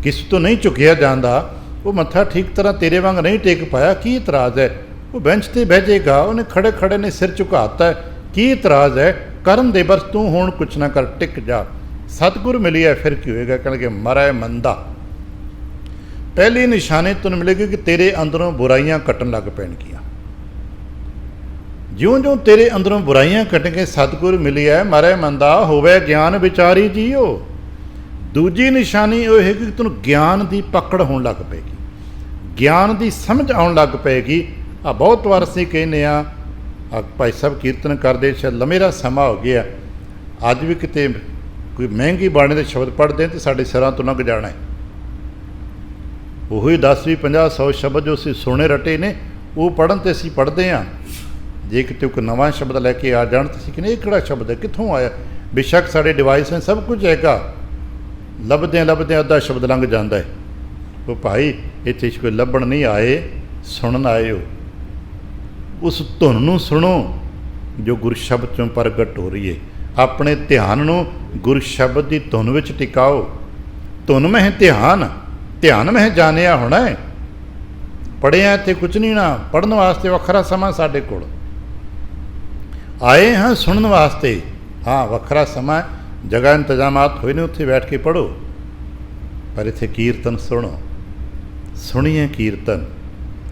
A: ਕਿਸੇ ਤੋਂ ਨਹੀਂ ਝੁਕਿਆ ਜਾਂਦਾ, ਉਹ ਮੱਥਾ ਠੀਕ ਤਰ੍ਹਾਂ ਤੇਰੇ ਵਾਂਗ ਨਹੀਂ ਟੇਕ ਪਾਇਆ, ਕੀ ਇਤਰਾਜ਼ ਹੈ? ਉਹ ਬੈਂਚ 'ਤੇ ਬਹਿ ਜਾਏਗਾ, ਉਹਨੇ ਖੜੇ ਖੜੇ ਨੇ ਸਿਰ ਝੁਕਾਤਾ ਹੈ, ਕੀ ਇਤਰਾਜ਼ ਹੈ? ਕਰਨ ਦੇ, ਬਸ ਤੂੰ ਹੁਣ ਕੁਛ ਨਾ ਕਰ, ਟਿਕ ਜਾ। ਸਤਿਗੁਰ ਮਿਲਿਆ ਫਿਰ ਕੀ ਹੋਏਗਾ? ਕਹਿਣਗੇ ਮਰੈ ਮੰਦਾ। ਪਹਿਲੀ ਨਿਸ਼ਾਨੀ ਤੈਨੂੰ ਮਿਲੇਗੀ ਕਿ ਤੇਰੇ ਅੰਦਰੋਂ ਬੁਰਾਈਆਂ ਕੱਟਣ ਲੱਗ ਪੈਣਗੀਆਂ। ਜਿਉਂ-ਜਿਉਂ ਤੇਰੇ ਅੰਦਰੋਂ ਬੁਰਾਈਆਂ ਕੱਟਣਗੇ, ਸਤਿਗੁਰ ਮਿਲਿਆ ਮਰੈ ਮੰਦਾ ਹੋਵੇ ਗਿਆਨ ਵਿਚਾਰੀ ਜੀਓ। ਦੂਜੀ ਨਿਸ਼ਾਨੀ ਉਹ ਹੈ ਕਿ ਤੈਨੂੰ ਗਿਆਨ ਦੀ ਪਕੜ ਹੋਣ ਲੱਗ ਪਏਗੀ, ਗਿਆਨ ਦੀ ਸਮਝ ਆਉਣ ਲੱਗ ਪਏਗੀ। ਆ ਬਹੁਤ ਵਾਰ ਅਸੀਂ ਕਹਿੰਦੇ ਹਾਂ, ਭਾਈ ਸਾਹਿਬ ਕੀਰਤਨ ਕਰਦੇ, ਸ਼ਾਇਦ ਲੰਮੇਰਾ ਸਮਾਂ ਹੋ ਗਿਆ, ਅੱਜ ਵੀ ਕਿਤੇ ਕੋਈ ਮਹਿੰਗੀ ਬਾਣੀ ਦੇ ਸ਼ਬਦ ਪੜ੍ਹਦੇ ਤੇ ਸਾਡੇ ਸਿਰਾਂ ਤੋਂ ਲੰਘ ਜਾਣਾ ਹੈ। ਉਹੀ 10 20 50 100 ਸ਼ਬਦ ਜੋ ਅਸੀਂ ਸੁਣੇ ਰਟੇ ਨੇ, ਉਹ ਪੜ੍ਹਨ ਤੇ ਅਸੀਂ ਪੜ੍ਹਦੇ ਹਾਂ। ਜੇ ਕਿਤੇ ਕੋਈ ਨਵਾਂ ਸ਼ਬਦ ਲੈ ਕੇ ਆ ਜਾਣ ਤਾਂ ਅਸੀਂ ਕਹਿੰਦੇ ਇਹ ਕਿਹੜਾ ਸ਼ਬਦ ਹੈ, ਕਿੱਥੋਂ ਆਇਆ? ਬੇਸ਼ੱਕ ਸਾਡੇ ਡਿਵਾਈਸ ਨੇ, ਸਭ ਕੁਝ ਹੈਗਾ, ਲੱਭਦਿਆਂ ਲੱਭਦਿਆਂ ਅੱਧਾ ਸ਼ਬਦ ਲੰਘ ਜਾਂਦਾ ਹੈ। ਉਹ ਭਾਈ ਇੱਥੇ ਕੋਈ ਲੱਭਣ ਨਹੀਂ ਆਏ, ਸੁਣਨ ਆਏ ਹੋ। ਉਸ ਧੁਨ ਨੂੰ ਸੁਣੋ ਜੋ ਗੁਰ ਸ਼ਬਦ 'ਚੋਂ ਪ੍ਰਗਟ ਹੋ ਰਹੀ ਹੈ। ਆਪਣੇ ਧਿਆਨ ਨੂੰ ਗੁਰ ਸ਼ਬਦ ਦੀ ਧੁਨ ਵਿੱਚ ਟਿਕਾਓ। ਧੁਨ ਮਹਿ ਧਿਆਨ, ਧਿਆਨ ਮਹਿ ਜਾਣਿਆ ਹੋਣਾ ਹੈ। ਪੜ੍ਹਿਆ ਇੱਥੇ ਕੁਝ ਨਹੀਂ ਨਾ, ਪੜ੍ਹਨ ਵਾਸਤੇ ਵੱਖਰਾ ਸਮਾਂ ਸਾਡੇ ਕੋਲ। ਆਏ ਹਾਂ ਸੁਣਨ ਵਾਸਤੇ, ਹਾਂ ਵੱਖਰਾ ਸਮਾਂ, ਜਗ੍ਹਾ ਇੰਤਜ਼ਾਮਾਤ ਹੋਏ ਨੇ, ਉੱਥੇ ਬੈਠ ਕੇ ਪੜ੍ਹੋ। ਪਰ ਇੱਥੇ ਕੀਰਤਨ ਸੁਣੋ, ਸੁਣੀਏ ਕੀਰਤਨ।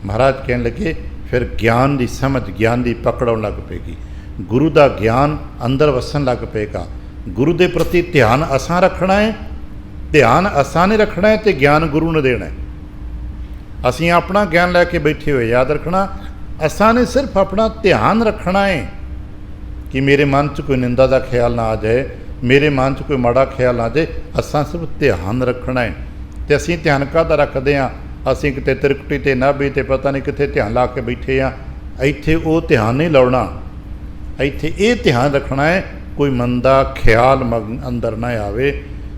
A: ਮਹਾਰਾਜ ਕਹਿਣ ਲੱਗੇ ਫਿਰ ਗਿਆਨ ਦੀ ਸਮਝ, ਗਿਆਨ ਦੀ ਪਕੜ ਆਉਣ ਲੱਗ ਪਏਗੀ। ਗੁਰੂ ਦਾ ਗਿਆਨ ਅੰਦਰ ਵਸਣ ਲੱਗ ਪਏਗਾ। ਗੁਰੂ ਦੇ ਪ੍ਰਤੀ ਧਿਆਨ ਅਸਾਂ ਰੱਖਣਾ ਹੈ, ਧਿਆਨ ਅਸਾਂ ਨੇ ਰੱਖਣਾ ਹੈ ਤੇ ਗਿਆਨ ਗੁਰੂ ਨੇ ਦੇਣਾ ਹੈ। ਅਸੀਂ ਆਪਣਾ ਗਿਆਨ ਲੈ ਕੇ ਬੈਠੇ ਹੋਏ, ਯਾਦ ਰੱਖਣਾ ਅਸਾਂ ਨੇ ਸਿਰਫ ਆਪਣਾ ਧਿਆਨ ਰੱਖਣਾ ਹੈ ਕਿ ਮੇਰੇ ਮਨ 'ਚ ਕੋਈ ਨਿੰਦਾ ਦਾ ਖਿਆਲ ਨਾ ਆ ਜਾਏ, ਮੇਰੇ ਮਨ 'ਚ ਕੋਈ ਮਾੜਾ ਖਿਆਲ ਨਾ ਆ ਜਾਏ। ਅਸਾਂ ਸਿਰਫ ਧਿਆਨ ਰੱਖਣਾ ਹੈ। ਅਤੇ ਅਸੀਂ ਧਿਆਨ ਕਾਹਦਾ ਰੱਖਦੇ ਹਾਂ? ਅਸੀਂ ਕਿਤੇ ਤਿਰਕੁਟੀ ਤੇ ਨਾਭੀ ਤੇ ਪਤਾ ਨਹੀਂ ਕਿੱਥੇ ਧਿਆਨ ਲਾ ਕੇ ਬੈਠੇ ਹਾਂ। ਇੱਥੇ ਉਹ ਧਿਆਨ ਨਹੀਂ ਲਾਉਣਾ, ਇੱਥੇ ਇਹ ਧਿਆਨ ਰੱਖਣਾ ਹੈ ਕੋਈ ਮੰਦਾ ਖਿਆਲ ਅੰਦਰ ਨਾ ਆਵੇ।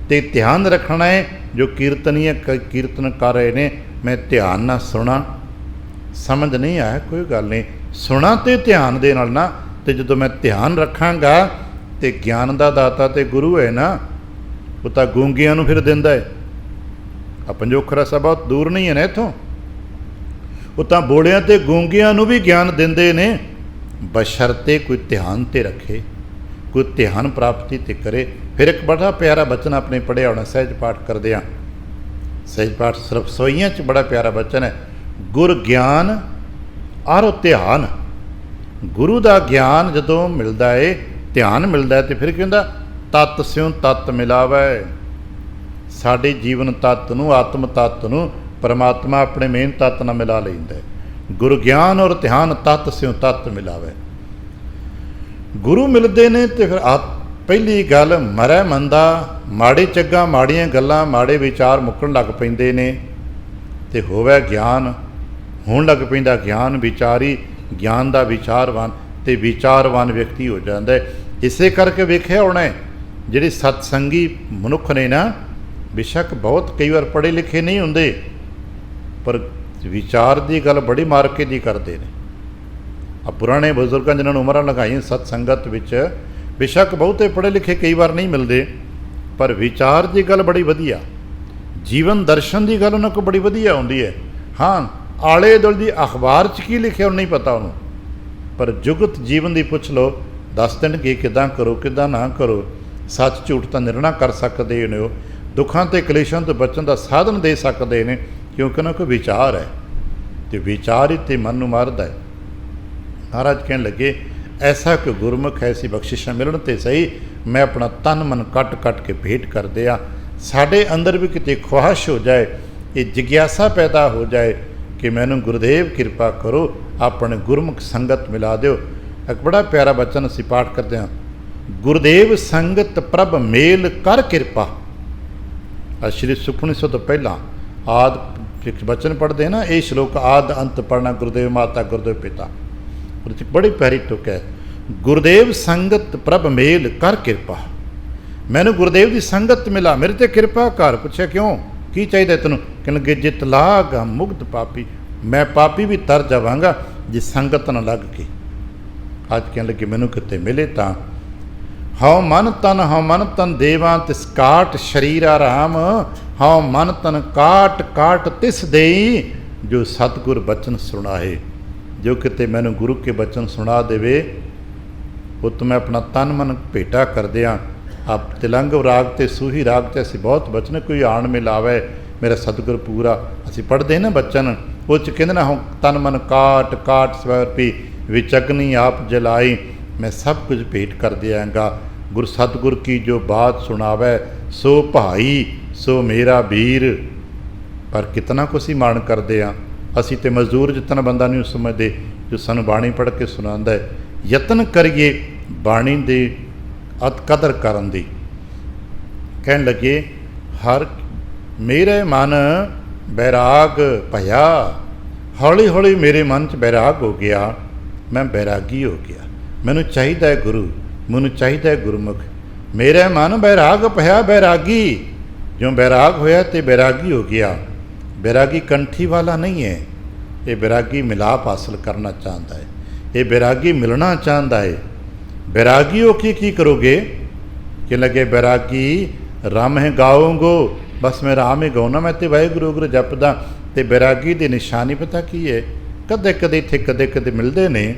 A: ਅਤੇ ਧਿਆਨ ਰੱਖਣਾ ਹੈ ਜੋ ਕੀਰਤਨੀਏ ਕੀਰਤਨ ਕਰ ਰਹੇ ਨੇ, ਮੈਂ ਧਿਆਨ ਨਾਲ ਸੁਣਾ। ਸਮਝ ਨਹੀਂ ਆਇਆ, ਕੋਈ ਗੱਲ ਨਹੀਂ, ਸੁਣਾ ਤੇ ਧਿਆਨ ਦੇ ਨਾਲ ਨਾ। ਅਤੇ ਜਦੋਂ ਮੈਂ ਧਿਆਨ ਰੱਖਾਂਗਾ ਅਤੇ ਗਿਆਨ ਦਾ ਦਾਤਾ ਤੇ ਗੁਰੂ ਹੈ ਨਾ, ਉਹ ਤਾਂ ਗੂੰਗੀਆਂ ਨੂੰ ਫਿਰ ਦਿੰਦਾ ਹੈ। ਆ ਪੰਜੋਖਰਾ ਸਾਹਿਬ ਬਹੁਤ ਦੂਰ ਨਹੀਂ ਹੈ ਨਾ ਇੱਥੋਂ, ਉਹ ਤਾਂ ਬੋੜਿਆਂ ਤੇ ਗੂੰਗੀਆਂ ਨੂੰ ਵੀ ਗਿਆਨ ਦਿੰਦੇ ਨੇ, ਬਸ਼ਰਤੇ ਕੋਈ ਧਿਆਨ 'ਤੇ ਰੱਖੇ, ਕੋਈ ਧਿਆਨ ਪ੍ਰਾਪਤੀ 'ਤੇ ਕਰੇ। ਫਿਰ ਇੱਕ ਬੜਾ ਪਿਆਰਾ ਬਚਨ ਆਪਣੇ ਪੜ੍ਹਿਆ ਹੋਣਾ, ਸਹਿਜ ਪਾਠ ਕਰਦੇ ਹਾਂ। ਸਹਿਜ ਪਾਠ ਸਿਰਫ ਸੋਈਆਂ 'ਚ ਬੜਾ ਪਿਆਰਾ ਬਚਨ ਹੈ, ਗੁਰ ਗਿਆਨ ਆਰੋ ਧਿਆਨ। ਗੁਰੂ ਦਾ ਗਿਆਨ ਜਦੋਂ ਮਿਲਦਾ ਹੈ, ਧਿਆਨ ਮਿਲਦਾ ਹੈ, ਅਤੇ ਫਿਰ ਕੀ ਹੁੰਦਾ? ਤਤ ਸਿਉ ਤਤ ਮਿਲਾਵੈ। ਸਾਡੇ ਜੀਵਨ ਤੱਤ ਨੂੰ, ਆਤਮ ਤੱਤ ਨੂੰ ਪਰਮਾਤਮਾ ਆਪਣੇ ਮੇਨ ਤੱਤ ਨਾਲ ਮਿਲਾ ਲੈਂਦਾ ਹੈ। ਗੁਰੂ ਗਿਆਨ ਔਰ ਧਿਆਨ ਤਤ ਸਿਉ ਤਤ ਮਿਲਾਵੈ। ਗੁਰੂ ਮਿਲਦੇ ਨੇ ਅਤੇ ਫਿਰ ਪਹਿਲੀ ਗੱਲ ਮਰੈ ਮੰਦਾ, ਮਾੜੇ ਚੱਗਾ, ਮਾੜੀਆਂ ਗੱਲਾਂ, ਮਾੜੇ ਵਿਚਾਰ ਮੁੱਕਣ ਲੱਗ ਪੈਂਦੇ ਨੇ। ਤੇ ਹੋਵੇ ਗਿਆਨ। ਹੋਣ ਲੱਗ ਪੈਂਦਾ ਗਿਆਨ, ਵਿਚਾਰੀ ਗਿਆਨ ਦਾ ਵਿਚਾਰਵਾਨ, ਤੇ ਵਿਚਾਰਵਾਨ ਵਿਅਕਤੀ ਹੋ ਜਾਂਦਾ ਹੈ। ਇਸੇ ਕਰਕੇ ਵੇਖਿਆ ਹੋਣਾ ਜਿਹੜੇ ਸਤਸੰਗੀ ਮਨੁੱਖ ਨੇ ਨਾ, ਬੇਸ਼ੱਕ ਬਹੁਤ ਕਈ ਵਾਰ ਪੜ੍ਹੇ ਲਿਖੇ ਨਹੀਂ ਹੁੰਦੇ, ਪਰ ਵਿਚਾਰ ਦੀ ਗੱਲ ਬੜੀ ਮਾਰਕੇ ਦੀ ਕਰਦੇ ਨੇ। ਆ ਪੁਰਾਣੇ ਬਜ਼ੁਰਗਾਂ ਜਿਨ੍ਹਾਂ ਨੂੰ ਉਮਰਾਂ ਲਗਾਈਆਂ ਸਤਸੰਗਤ ਵਿੱਚ, ਬੇਸ਼ੱਕ ਬਹੁਤੇ ਪੜ੍ਹੇ ਲਿਖੇ ਕਈ ਵਾਰ ਨਹੀਂ ਮਿਲਦੇ, ਪਰ ਵਿਚਾਰ ਦੀ ਗੱਲ ਬੜੀ ਵਧੀਆ, ਜੀਵਨ ਦਰਸ਼ਨ ਦੀ ਗੱਲ ਉਹਨਾਂ ਕੋਲ ਬੜੀ ਵਧੀਆ ਹੁੰਦੀ ਹੈ। ਹਾਂ, ਆਲੇ ਦੁਆਲੇ ਦੀ ਅਖਬਾਰ 'ਚ ਕੀ ਲਿਖਿਆ ਉਹ ਨਹੀਂ ਪਤਾ ਉਹਨੂੰ, ਪਰ ਜੁਗਤ ਜੀਵਨ ਦੀ ਪੁੱਛ ਲਓ, ਦੱਸ ਦੇਣਗੇ ਕਿੱਦਾਂ ਕਰੋ ਕਿੱਦਾਂ ਨਾ ਕਰੋ। ਸੱਚ ਝੂਠ ਤਾਂ ਨਿਰਣਾ ਕਰ ਸਕਦੇ ਨੇ, ਉਹ ਦੁੱਖਾਂ ਅਤੇ ਕਲੇਸ਼ਾਂ ਤੋਂ ਬਚਣ ਦਾ ਸਾਧਨ ਦੇ ਸਕਦੇ ਨੇ, ਕਿਉਂਕਿ ਉਹਨਾਂ ਕੋਲ ਵਿਚਾਰ ਹੈ, ਅਤੇ ਵਿਚਾਰ ਹੀ ਤੇ ਮਨ ਨੂੰ ਮਾਰਦਾ ਹੈ। ਮਹਾਰਾਜ ਕਹਿਣ ਲੱਗੇ, ਐਸਾ ਕਿ ਗੁਰਮੁਖ ਐਸੀ ਬਖਸ਼ਿਸ਼ਾਂ ਮਿਲਣ ਤੇ ਸਹੀ, ਮੈਂ ਆਪਣਾ ਤਨ ਮਨ ਕੱਟ ਕੱਟ ਕੇ ਭੇਟ ਕਰ ਦਿਆਂ। ਸਾਡੇ ਅੰਦਰ ਵੀ ਕਿਤੇ ਖੁਆਇਸ਼ ਹੋ ਜਾਏ, ਇਹ ਜਿਗਿਆਸਾ ਪੈਦਾ ਹੋ ਜਾਏ ਕਿ ਮੈਨੂੰ ਗੁਰਦੇਵ ਕਿਰਪਾ ਕਰੋ, ਆਪਣੇ ਗੁਰਮੁਖ ਸੰਗਤ ਮਿਲਾ ਦਿਓ। ਇੱਕ ਬੜਾ ਪਿਆਰਾ ਬਚਨ ਅਸੀਂ ਪਾਠ ਕਰਦੇ ਹਾਂ, ਗੁਰਦੇਵ ਸੰਗਤ ਪ੍ਰਭ ਮੇਲ ਕਰ ਕਿਰਪਾ। ਸ਼੍ਰੀ ਸੁਖਮਨੀ ਸਾਹਿਬ ਤੋਂ ਪਹਿਲਾਂ ਆਦ ਬਚਨ ਪੜ੍ਹਦੇ ਨਾ, ਇਹ ਸ਼ਲੋਕ ਆਦ ਅੰਤ ਪੜ੍ਹਨਾ, ਗੁਰਦੇਵ ਮਾਤਾ ਗੁਰਦੇਵ ਪਿਤਾ, ਉਹਦੇ 'ਚ ਬੜੀ ਪਿਆਰੀ ਤੁਕ ਹੈ, ਗੁਰਦੇਵ ਸੰਗਤ ਪ੍ਰਭ ਮੇਲ ਕਰ ਕਿਰਪਾ। ਮੈਨੂੰ ਗੁਰਦੇਵ ਦੀ ਸੰਗਤ ਮਿਲਾ, ਮੇਰੇ 'ਤੇ ਕਿਰਪਾ ਕਰ। ਪੁੱਛਿਆ ਕਿਉਂ, ਕੀ ਚਾਹੀਦਾ ਤੈਨੂੰ? ਕਹਿਣ ਲੱਗੇ, ਜਿਤ ਲਾਗ ਮੁਗਧ ਪਾਪੀ, ਮੈਂ ਪਾਪੀ ਵੀ ਤਰ ਜਾਵਾਂਗਾ ਜੇ ਸੰਗਤ ਨਾ ਲੱਗ ਕੇ। ਅੱਜ ਕਹਿਣ ਲੱਗੇ, ਮੈਨੂੰ ਕਿਤੇ ਮਿਲੇ ਤਾਂ ਹਉ ਮਨ ਤਨ ਦੇਵਾਂ ਤਿਸ ਕਾਟ ਸ਼ਰੀਰ ਆਰਾਮ, ਹਉ ਮਨ ਤਨ ਕਾਟ ਕਾਟ ਤਿਸ ਦੇਈ, ਜੋ ਸਤਿਗੁਰ ਬਚਨ ਸੁਣਾਏ। ਜੋ ਕਿਤੇ ਮੈਨੂੰ ਗੁਰੂ ਕੇ ਬਚਨ ਸੁਣਾ ਦੇਵੇ, ਉਹ ਤੋਂ ਮੈਂ ਆਪਣਾ ਤਨ ਮਨ ਭੇਟਾ ਕਰ ਦਿਆਂ। ਆਪ ਤਿਲੰਗ ਰਾਗ ਤੇ ਸੂਹੀ ਰਾਗ 'ਤੇ ਅਸੀਂ ਬਹੁਤ ਬਚਨ, ਕੋਈ ਆਣ ਮਿਲਾਵੇ ਮੇਰਾ ਸਤਿਗੁਰ ਪੂਰਾ, ਅਸੀਂ ਪੜ੍ਹਦੇ ਨਾ ਬਚਨ, ਉਹ 'ਚ ਕਹਿੰਦੇ ਨਾ, ਤਨ ਮਨ ਕਾਟ ਕਾਟ ਸਵਰਪੀ, ਵਿੱਚ ਅਗਨੀ ਆਪ ਜਲਾਈ, ਮੈਂ ਸਭ ਕੁਝ ਭੇਟ ਕਰ ਦਿਆਂਗਾ। ਗੁਰ ਸਤਿਗੁਰ ਕੀ ਜੋ ਬਾਤ ਸੁਣਾਵੇ, ਸੋ ਭਾਈ ਸੋ ਮੇਰਾ ਵੀਰ। ਪਰ ਕਿਤਨਾ ਕੁ ਅਸੀਂ ਮਾਣ ਕਰਦੇ ਹਾਂ, ਅਸੀਂ ਤੇ ਮਜ਼ਦੂਰ ਜਿਤਨਾ ਬੰਦਾ ਨਹੀਂ ਸਮਝਦੇ ਜੋ ਸਾਨੂੰ ਬਾਣੀ ਪੜ੍ਹ ਕੇ ਸੁਣਾਉਂਦਾ ਹੈ। ਯਤਨ ਕਰੀਏ ਬਾਣੀ ਦੇ ਅਤ ਕਦਰ ਕਰਨ ਦੀ। ਕਹਿਣ ਲੱਗੇ, ਹਰ ਮੇਰੇ ਮਨ ਬੈਰਾਗ ਭਇਆ, ਹੌਲੀ ਹੌਲੀ ਮੇਰੇ ਮਨ 'ਚ ਬੈਰਾਗ ਹੋ ਗਿਆ, ਮੈਂ ਬੈਰਾਗੀ ਹੋ ਗਿਆ। ਮੈਨੂੰ ਚਾਹੀਦਾ ਹੈ ਗੁਰੂ, ਮੈਨੂੰ ਚਾਹੀਦਾ ਹੈ ਗੁਰਮੁਖ। ਮੇਰੇ ਮਨ ਬੈਰਾਗ ਭਇਆ ਬੈਰਾਗੀ, ਜੋ ਬੈਰਾਗ ਹੋਇਆ ਤੇ ਬੈਰਾਗੀ ਹੋ ਗਿਆ। ਬੈਰਾਗੀ ਕੰਠੀ ਵਾਲਾ ਨਹੀਂ ਹੈ, ਇਹ ਬੈਰਾਗੀ ਮਿਲਾਪ ਹਾਸਲ ਕਰਨਾ ਚਾਹੁੰਦਾ ਹੈ, ਇਹ ਬੈਰਾਗੀ ਮਿਲਣਾ ਚਾਹੁੰਦਾ ਹੈ। ਬੈਰਾਗੀ ਹੋ ਕੇ ਕੀ ਕਰੋਗੇ? ਕਿ ਲੱਗੇ ਬੈਰਾਗੀ ਰਾਮ ਹੈ ਗਾਉਂਗੋ, ਬਸ ਮੈਂ ਰਾਮ ਹੀ ਗਾਉਣਾ, ਮੈਂ ਤੇ ਵਾਹਿਗੁਰੂ ਗੁਰੂ ਜਪਦਾ। ਤੇ ਬੈਰਾਗੀ ਦੀ ਨਿਸ਼ਾਨੀ ਪਤਾ ਕੀ ਹੈ? ਕਦੇ ਕਦੇ ਇੱਥੇ ਕਦੇ ਕਦੇ ਮਿਲਦੇ ਨੇ,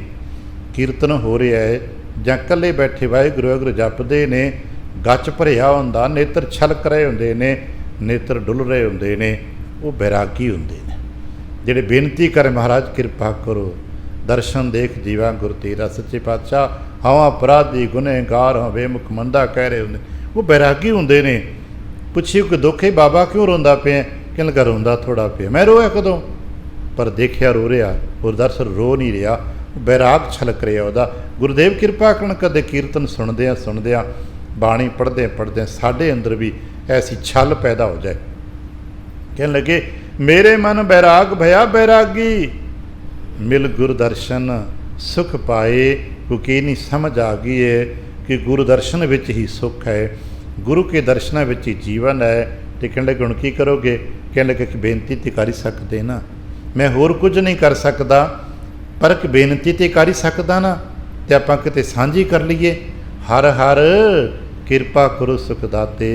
A: ਕੀਰਤਨ ਹੋ ਰਿਹਾ ਹੈ ਜਾਂ ਇਕੱਲੇ ਬੈਠੇ ਵਾਹਿਗੁਰੂ ਵਾਹਿਗੁਰੂ ਜਪਦੇ ਨੇ, ਗੱਚ ਭਰਿਆ ਹੁੰਦਾ, ਨੇਤਰ ਛਲਕ ਰਹੇ ਹੁੰਦੇ ਨੇ, ਨੇਤਰ ਡੁੱਲ ਰਹੇ ਹੁੰਦੇ ਨੇ, ਉਹ ਬੈਰਾਗੀ ਹੁੰਦੇ ਨੇ, ਜਿਹੜੇ ਬੇਨਤੀ ਕਰੇ, ਮਹਾਰਾਜ ਕਿਰਪਾ ਕਰੋ, ਦਰਸ਼ਨ ਦੇਖ ਜੀਵਾ ਗੁਰ ਤੇਰਾ। ਸੱਚੇ ਪਾਤਸ਼ਾਹ, ਹਾਂ ਅਪਰਾਧੀ ਗੁਨਹਗਾਰ ਹਾਂ, ਬੇਮੁਖ ਮੰਦਾ ਕਹਿ ਰਹੇ ਹੁੰਦੇ, ਉਹ ਬੈਰਾਗੀ ਹੁੰਦੇ ਨੇ। ਪੁੱਛੀ ਕੋਈ ਦੁੱਖ ਹੈ, ਬਾਬਾ ਕਿਉਂ ਰੋਂਦਾ ਪਿਆ? ਕਹਿਣ ਲੱਗਾ, ਰੋਂਦਾ ਥੋੜ੍ਹਾ ਪਿਆ। ਮੈਂ ਰੋਇਆ ਕਦੋਂ? ਪਰ ਦੇਖਿਆ ਰੋ ਰਿਹਾ, ਉਹ ਦਰਅਸਲ ਰੋ ਨਹੀਂ ਰਿਹਾ, ਬੈਰਾਗ ਛਲਕ ਰਿਹਾ ਉਹਦਾ। ਗੁਰਦੇਵ ਕਿਰਪਾ ਕਰਨ, ਕਦੇ ਕੀਰਤਨ ਸੁਣਦਿਆਂ ਬਾਣੀ ਪੜ੍ਹਦਿਆਂ ਸਾਡੇ ਅੰਦਰ ਵੀ ਐਸੀ ਛਲ ਪੈਦਾ ਹੋ ਜਾਏ। ਕਹਿਣ ਲੱਗੇ, ਮੇਰੇ ਮਨ ਬੈਰਾਗ ਭਇਆ ਬੈਰਾਗੀ, ਮਿਲ ਗੁਰ ਦਰਸ਼ਨ ਸੁਖ ਪਾਏ। ਕਿਉਂਕਿ ਨਹੀਂ ਸਮਝ ਆ ਗਈ ਹੈ ਕਿ ਗੁਰੂ ਦਰਸ਼ਨ ਵਿੱਚ ਹੀ ਸੁੱਖ ਹੈ, ਗੁਰੂ ਕੇ ਦਰਸ਼ਨਾਂ ਵਿੱਚ ਹੀ ਜੀਵਨ ਹੈ। ਅਤੇ ਕਹਿਣ ਲੱਗੇ, ਹੁਣ ਕੀ ਕਰੋਗੇ? ਕਹਿਣ ਲੱਗੇ ਕਿ ਬੇਨਤੀ ਤਾਂ ਕਰ ਹੀ ਸਕਦੇ ਨਾ, ਮੈਂ ਹੋਰ ਕੁਝ ਨਹੀਂ ਕਰ ਸਕਦਾ, ਪਰ ਇੱਕ ਬੇਨਤੀ ਤਾਂ ਕਰ ਹੀ ਸਕਦਾ ਨਾ, ਅਤੇ ਆਪਾਂ ਕਿਤੇ ਸਾਂਝੀ ਕਰ ਲਈਏ। ਹਰ ਹਰ ਕਿਰਪਾ ਕਰੋ ਸੁਖ ਦਾਤੇ,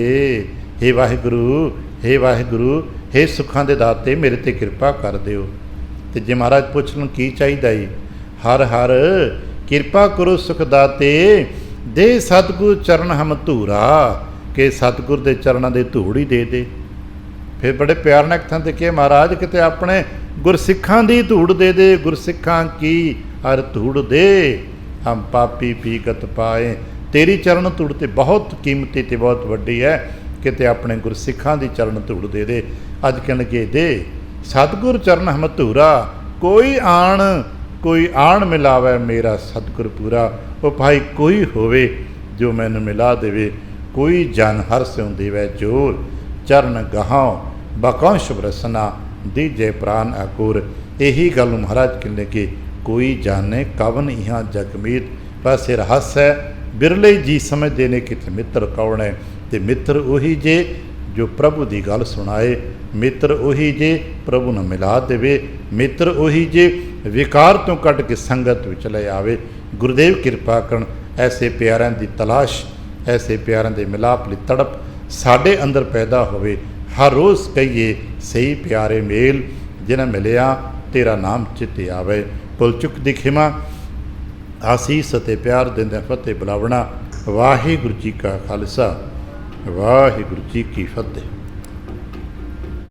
A: ਹੇ ਵਾਹਿਗੁਰੂ, ਹੇ ਵਾਹਿਗੁਰੂ, ਹੇ ਸੁੱਖਾਂ ਦੇ ਦਾਤੇ, ਮੇਰੇ 'ਤੇ ਕਿਰਪਾ ਕਰ ਦਿਓ। ਅਤੇ ਜੇ ਮਹਾਰਾਜ ਪੁੱਛ ਲਣ ਕੀ ਚਾਹੀਦਾ ਜੀ? ਹਰ ਹਰ ਕਿਰਪਾ ਕਰੋ ਸੁਖ ਦਾਤੇ, ਦੇ ਸਤਿਗੁਰ ਚਰਨ ਹਮ ਧੂਰਾ, ਕਿ ਸਤਿਗੁਰ ਦੇ ਚਰਨਾਂ ਦੇ ਧੂੜ ਹੀ ਦੇ ਦੇ। ਫਿਰ ਬੜੇ ਪਿਆਰ ਨਾਲ ਇੱਕ ਥਾਂ 'ਤੇ ਕਿਹਾ, ਮਹਾਰਾਜ ਕਿਤੇ ਆਪਣੇ ਗੁਰਸਿੱਖਾਂ ਦੀ ਧੂੜ ਦੇ ਦੇ, ਗੁਰਸਿੱਖਾਂ ਕੀ ਹਰ ਧੂੜ ਦੇ, ਹਮ ਪਾਪੀ ਪੀਗਤ ਪਾਏ। ਤੇਰੀ ਚਰਨ ਧੂੜ ਤੇ ਬਹੁਤ ਕੀਮਤੀ ਤੇ ਬਹੁਤ ਵੱਡੀ ਹੈ, ਕਿਤੇ ਆਪਣੇ ਗੁਰਸਿੱਖਾਂ ਦੀ ਚਰਨ ਧੂੜ ਦੇ ਦੇ। ਅੱਜ ਕਹਿਣ ਲੱਗੇ, ਦੇ ਸਤਿਗੁਰ ਚਰਨ ਹਮ ਧੂਰਾ, ਕੋਈ ਆਣ ਮਿਲਾਵੇ ਮੇਰਾ ਸਤਿਗੁਰ ਪੂਰਾ। ਉਹ ਭਾਈ ਕੋਈ ਹੋਵੇ ਜੋ ਮੈਨੂੰ ਮਿਲਾ ਦੇਵੇ, ਕੋਈ ਜਨ ਹਰ ਸਿਉ ਦੇਵੈ ਜੋਰ, ਚਰਨ ਗਹਾਉ ਬਕੰਸ਼ ਬਰਸਨਾ, ਦੀਜੇ ਪ੍ਰਾਨ ਆਕੂਰ। ਇਹੀ ਗੱਲ ਨੂੰ ਮਹਾਰਾਜ ਕਹਿੰਦੇ ਕਿ ਕੋਈ ਜਾਣੇ ਕਵਨ ਇਹਾਂ ਜਗਮੀਤ। ਬਸ ਇਹ ਰਹੱਸ ਹੈ। ਬਿਰਲੇ ਜੀ ਸਮਝਦੇ ਨੇ ਕਿ ਮਿੱਤਰ ਕੌਣ ਹੈ, ਤੇ ਮਿੱਤਰ ਉਹੀ ਜੇ ਜੋ ਪ੍ਰਭੂ ਦੀ ਗੱਲ ਸੁਣਾਏ, ਮਿੱਤਰ ਉਹੀ ਜੇ ਪ੍ਰਭੂ ਨੂੰ ਮਿਲਾ ਦੇਵੇ, ਮਿੱਤਰ ਉਹੀ ਜੇ ਵਿਕਾਰ ਤੋਂ ਕੱਢ ਕੇ ਸੰਗਤ ਵਿੱਚ ਲੈ ਆਵੇ। ਗੁਰਦੇਵ ਕਿਰਪਾ ਕਰਨ ਐਸੇ ਪਿਆਰਿਆਂ ਦੀ ਤਲਾਸ਼, ਐਸੇ ਪਿਆਰਿਆਂ ਦੇ ਮਿਲਾਪ ਲਈ ਤੜਪ ਸਾਡੇ ਅੰਦਰ ਪੈਦਾ ਹੋਵੇ। ਹਰ ਰੋਜ਼ ਕਹੀਏ ਸਹੀ ਪਿਆਰੇ ਮੇਲ, ਜਿਨ੍ਹਾਂ ਮਿਲਿਆ ਤੇਰਾ ਨਾਮ ਚਿੱਤੇ ਆਵੇ। ਭੁੱਲ ਚੁੱਕ ਦੀ ਖਿਮਾ, ਆਸੀਸ ਅਤੇ ਪਿਆਰ ਦਿੰਦਿਆਂ ਫਤਿਹ ਬੁਲਾਵਣਾ। ਵਾਹਿਗੁਰੂ ਜੀ ਕਾ ਖਾਲਸਾ, ਵਾਹਿਗੁਰੂ ਜੀ ਕੀ ਫਤਿਹ।